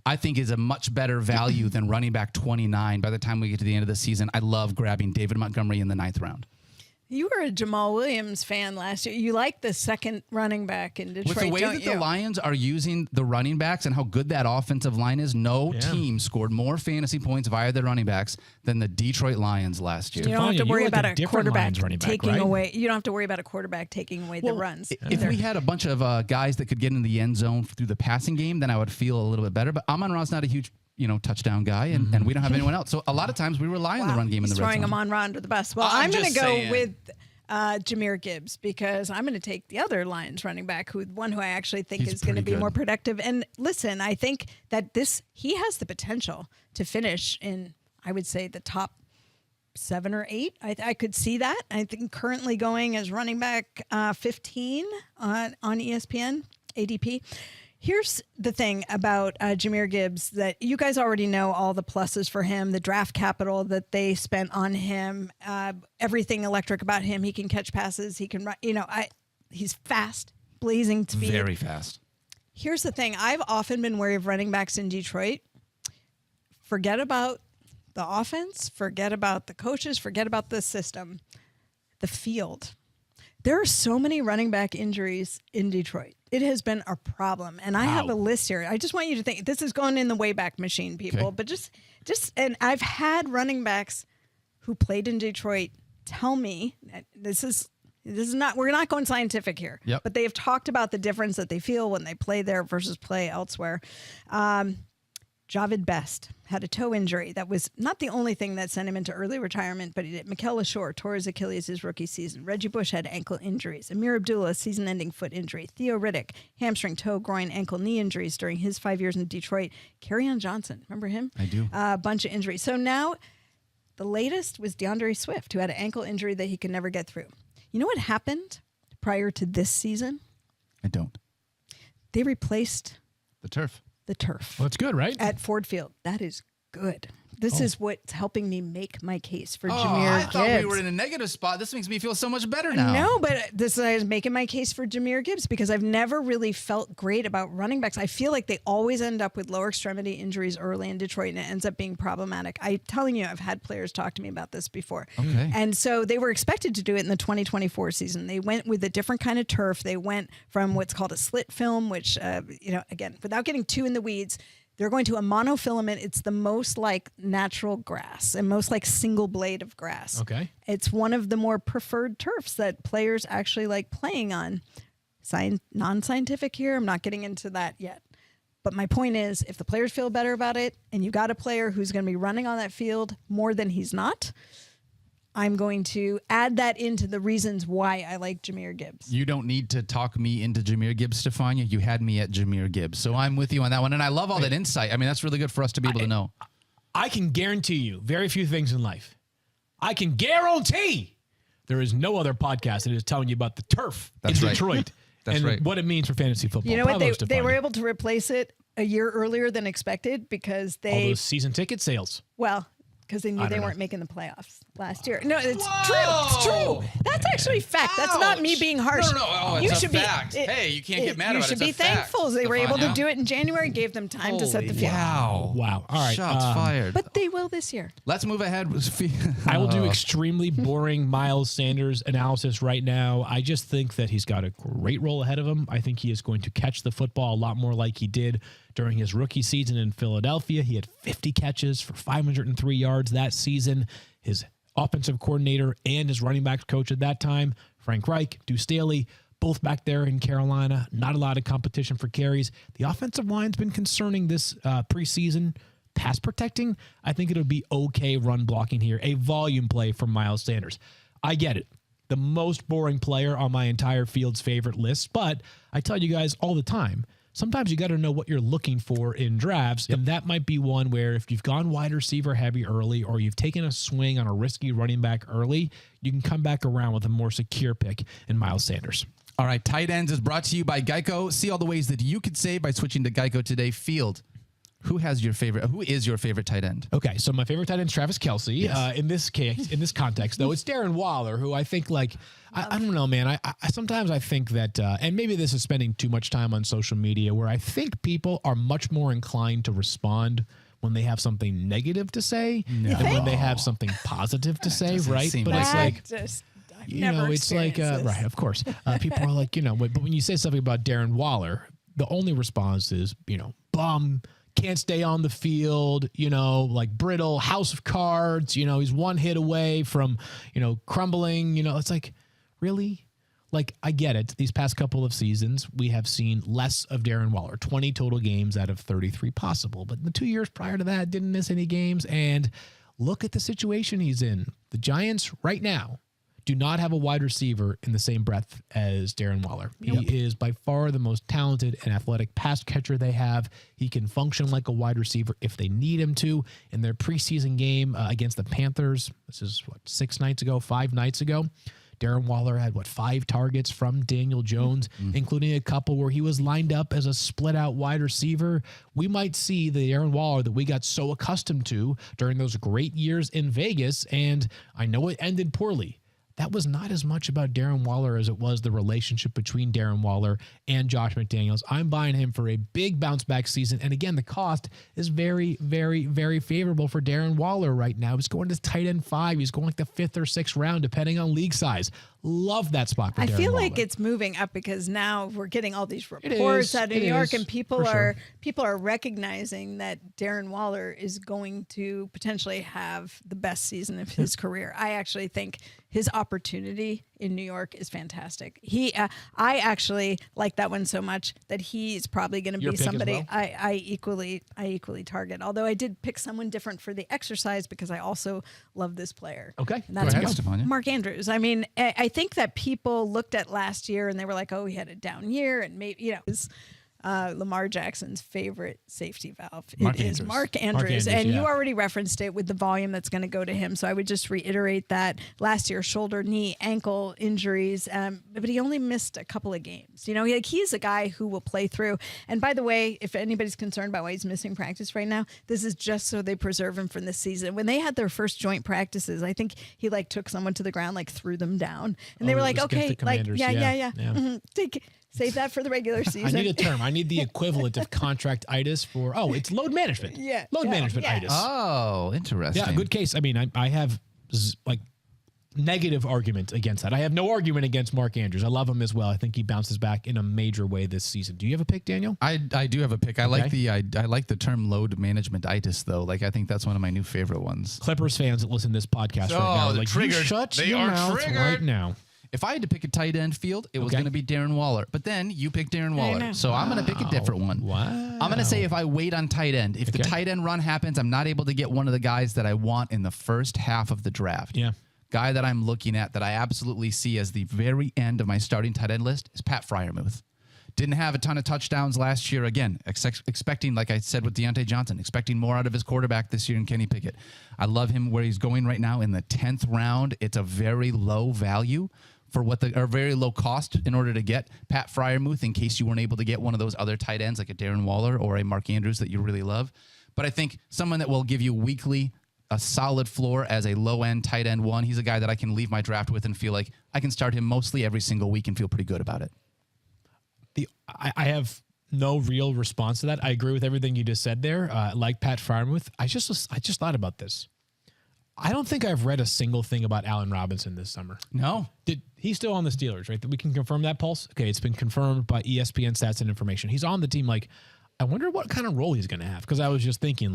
I think is a much better value than running back 29 by the time we get to the end of the season. I love grabbing David Montgomery in the 9th round. You were a Jamal Williams fan last year. You like the second running back in Detroit, With the way don't that you? the Lions are using the running backs and how good that offensive line is, no team scored more fantasy points via their running backs than the Detroit Lions last year. You don't have to Stephania, worry you like about a a different quarterback Lions running back, taking right? away. You don't have to worry about a quarterback taking away the runs. If we had a bunch of guys that could get in the end zone through the passing game, then I would feel a little bit better. But Amon-Ra's not a huge, touchdown guy, and we don't have anyone else. So a lot of times we rely on the run game in He's the red throwing zone. him on Ron under the bus. Well, I'm I'm going to just go saying. with Jahmyr Gibbs because I'm going to take the other Lions running back, who I actually think He's is going to pretty be good. more productive. And listen, I think that he has the potential to finish in, I would say, the top 7 or 8. I could see that. I think currently going as running back 15 on ESPN, ADP. Here's the thing about Jahmyr Gibbs that you guys already know all the pluses for him, the draft capital that they spent on him, everything electric about him. He can catch passes. He can run. He's fast, blazing speed. Very fast. Here's the thing. I've often been wary of running backs in Detroit. Forget about the offense. Forget about the coaches. Forget about the system. The field. There are so many running back injuries in Detroit. It has been a problem. And I have a list here. I just want you to think, this is going in the Wayback Machine, people. Okay. But and I've had running backs who played in Detroit tell me, this is not, we're not going scientific here, yep. but they have talked about the difference that they feel when they play there versus play elsewhere. Javid Best had a toe injury. That was not the only thing that sent him into early retirement, but he did. Mikel Ashore tore his Achilles his rookie season. Reggie Bush had ankle injuries. Amir Abdullah, season-ending foot injury. Theo Riddick, hamstring, toe, groin, ankle, knee injuries during his 5 years in Detroit. Kerryon Johnson, remember him? I do. A bunch of injuries. So now the latest was DeAndre Swift, who had an ankle injury that he could never get through. You know what happened prior to this season? I don't. They replaced the turf. Well, that's good, right? At Ford Field. That is good. This is what's helping me make my case for Jahmyr Gibbs. I thought we were in a negative spot. This makes me feel so much better now. No, but this is making my case for Jahmyr Gibbs because I've never really felt great about running backs. I feel like they always end up with lower extremity injuries early in Detroit, and it ends up being problematic. I'm telling you, I've had players talk to me about this before. Okay. And so they were expected to do it in the 2024 season. They went with a different kind of turf. They went from what's called a slit film, which, again, without getting too in the weeds, they're going to a monofilament. It's the most like natural grass and most like single blade of grass. Okay. It's one of the more preferred turfs that players actually like playing on. Non-scientific here. I'm not getting into that yet. But my point is, if the players feel better about it and you got a player who's going to be running on that field more than he's not, I'm going to add that into the reasons why I like Jahmyr Gibbs. You don't need to talk me into Jahmyr Gibbs, Stephania. You had me at Jahmyr Gibbs. So I'm with you on that one. And I love all that insight. I mean, that's really good for us to be able to know. I can guarantee you very few things in life. I can guarantee there is no other podcast that is telling you about the turf in Detroit and what it means for fantasy football. You know what? They were able to replace it a year earlier than expected because all those season ticket sales. Well, because they knew they weren't making the playoffs last year. No, it's true. It's true. That's actually fact. That's not me being harsh. No. Oh, it's a fact. Hey, you can't get mad about it. You should be thankful they were able to do it in January. Gave them time to set the field. Wow. All right. Shots fired. But they will this year. Let's move ahead. I will do extremely boring Miles Sanders analysis right now. I just think that he's got a great role ahead of him. I think he is going to catch the football a lot more like he did during his rookie season in Philadelphia. He had 50 catches for 503 yards that season. His offensive coordinator and his running backs coach at that time, Frank Reich, Deuce Staley, both back there in Carolina. Not a lot of competition for carries. The offensive line's been concerning this preseason. Pass protecting, I think it'll be okay run blocking here. A volume play from Miles Sanders. I get it. The most boring player on my entire field's favorite list, but I tell you guys all the time, sometimes you got to know what you're looking for in drafts, and that might be one where if you've gone wide receiver heavy early or you've taken a swing on a risky running back early, you can come back around with a more secure pick in Miles Sanders. All right, Tight Ends is brought to you by Geico. See all the ways that you could save by switching to Geico today. Field. Who is your favorite tight end? Okay, so my favorite tight end is Travis Kelce. Yes. In this case, in this context, though, it's Darren Waller, who I think, like, I don't know, man. I sometimes I think that, and maybe this is spending too much time on social media, where I think people are much more inclined to respond when they have something negative to say than when they have something positive to say, right? But it's like, it's like, right, of course. People are like, but when you say something about Darren Waller, the only response is, bum. Can't stay on the field, like brittle, house of cards, he's one hit away from, crumbling, it's like, really? Like, I get it. These past couple of seasons, we have seen less of Darren Waller, 20 total games out of 33 possible. But the 2 years prior to that, didn't miss any games. And look at the situation he's in. The Giants right now do not have a wide receiver in the same breath as Darren Waller. He is by far the most talented and athletic pass catcher they have. He can function like a wide receiver if they need him to. In their preseason game against the Panthers, this is 5 nights ago, Darren Waller had 5 targets from Daniel Jones, including a couple where he was lined up as a split out wide receiver. We might see the Darren Waller that we got so accustomed to during those great years in Vegas. And I know it ended poorly. That was not as much about Darren Waller as it was the relationship between Darren Waller and Josh McDaniels. I'm buying him for a big bounce back season. And again, the cost is very, very, very favorable for Darren Waller right now. He's going to tight end 5. He's going like the 5th or 6th round, depending on league size. Love that spot for Darren Waller. I feel like it's moving up because now we're getting all these reports out of New York, and people are recognizing that Darren Waller is going to potentially have the best season of his career. I actually think his opportunity in New York is fantastic. I actually like that one so much that he's probably going to be somebody well? I equally target. Although I did pick someone different for the exercise because I also love this player. Okay, and that's go ahead, Stephania. Mark Andrews. I mean, I think that people looked at last year and they were like, "Oh, he had a down year," and maybe it was Lamar Jackson's favorite safety valve. It is Mark Andrews. And you already referenced it with the volume that's going to go to him. So I would just reiterate that last year, shoulder, knee, ankle injuries, but he only missed a couple of games. He's a guy who will play through. And by the way, if anybody's concerned about why he's missing practice right now, this is just so they preserve him for this season. When they had their first joint practices, I think he took someone to the ground, through them down. And they were like, okay, save that for the regular season. I need a term. I need the equivalent of contractitis for, it's load management. Load management-itis. Oh, interesting. Yeah, good case. I mean, I have negative argument against that. I have no argument against Mark Andrews. I love him as well. I think he bounces back in a major way this season. Do you have a pick, Daniel? I do have a pick. I like the term load management-itis, though. I think that's one of my new favorite ones. Clippers fans that listen to this podcast right now, triggered. Shut they your are mouth triggered right now. If I had to pick a tight end field, it was going to be Darren Waller. But then you picked Darren Waller. So I'm going to pick a different one. Wow. I'm going to say if I wait on tight end, if the tight end run happens, I'm not able to get one of the guys that I want in the first half of the draft. Yeah. Guy that I'm looking at that I absolutely see as the very end of my starting tight end list is Pat Freiermuth. Didn't have a ton of touchdowns last year. Again, expecting, like I said with Deontay Johnson, expecting more out of his quarterback this year in Kenny Pickett. I love him where he's going right now in the 10th round. It's a very low value for very low cost in order to get Pat Freiermuth in case you weren't able to get one of those other tight ends like a Darren Waller or a Mark Andrews that you really love. But I think someone that will give you weekly a solid floor as a low-end tight end one. He's a guy that I can leave my draft with and feel like I can start him mostly every single week and feel pretty good about it. I have no real response to that. I agree with everything you just said there. Like Pat Freiermuth, I just thought about this. I don't think I've read a single thing about Allen Robinson this summer. No. He's still on the Steelers, right? We can confirm that, Pulse? Okay, it's been confirmed by ESPN Stats and Information. He's on the team. I wonder what kind of role he's going to have, because I was just thinking,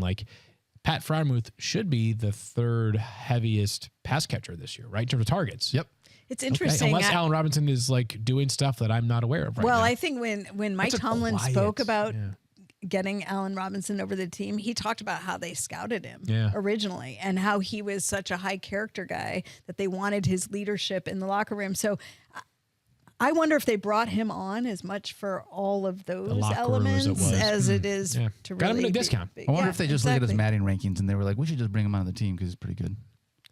Pat Freiermuth should be the 3rd heaviest pass catcher this year, right, in terms of targets. Yep. It's interesting. Unless Allen Robinson is doing stuff that I'm not aware of right now. Well, I think when Mike Tomlin spoke about getting Allen Robinson over the team, he talked about how they scouted him originally and how he was such a high character guy that they wanted his leadership in the locker room. So I wonder if they brought him on as much for all of those elements as it is to got him really at a discount. I wonder if they just looked at his Madden rankings and they were like, we should just bring him on the team because he's pretty good.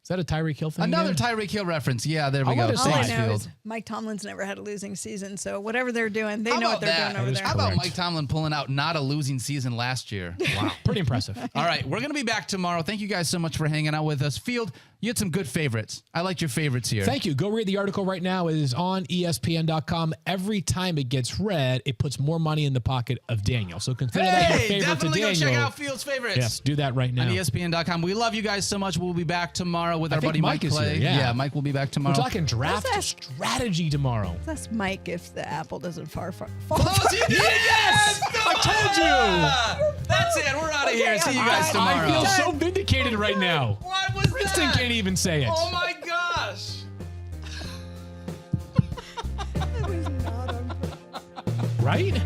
Is that a Tyreek Hill thing? Another again? Tyreek Hill reference. Yeah, there we go. All I know is Mike Tomlin's never had a losing season, so whatever they're doing, they know what they're doing over there. How about Mike Tomlin pulling out not a losing season last year? Wow, pretty impressive. All right, we're going to be back tomorrow. Thank you guys so much for hanging out with us. Field, you had some good favorites. I liked your favorites here. Thank you. Go read the article right now. It is on ESPN.com. Every time it gets read, it puts more money in the pocket of Daniel. So consider that your favorite definitely to Daniel. Go check out Field's favorites. Yes, do that right now. On ESPN.com. We love you guys so much. We'll be back tomorrow with our buddy Mike Clay. Yeah, Mike will be back tomorrow. We're talking draft strategy tomorrow. That's Mike if the apple doesn't fall. Yes! I told you! That's it. We're out of here. See you guys tomorrow. I feel so vindicated right now. What was Princeton that? can't even say it. Oh my gosh. That was not on purpose. Right?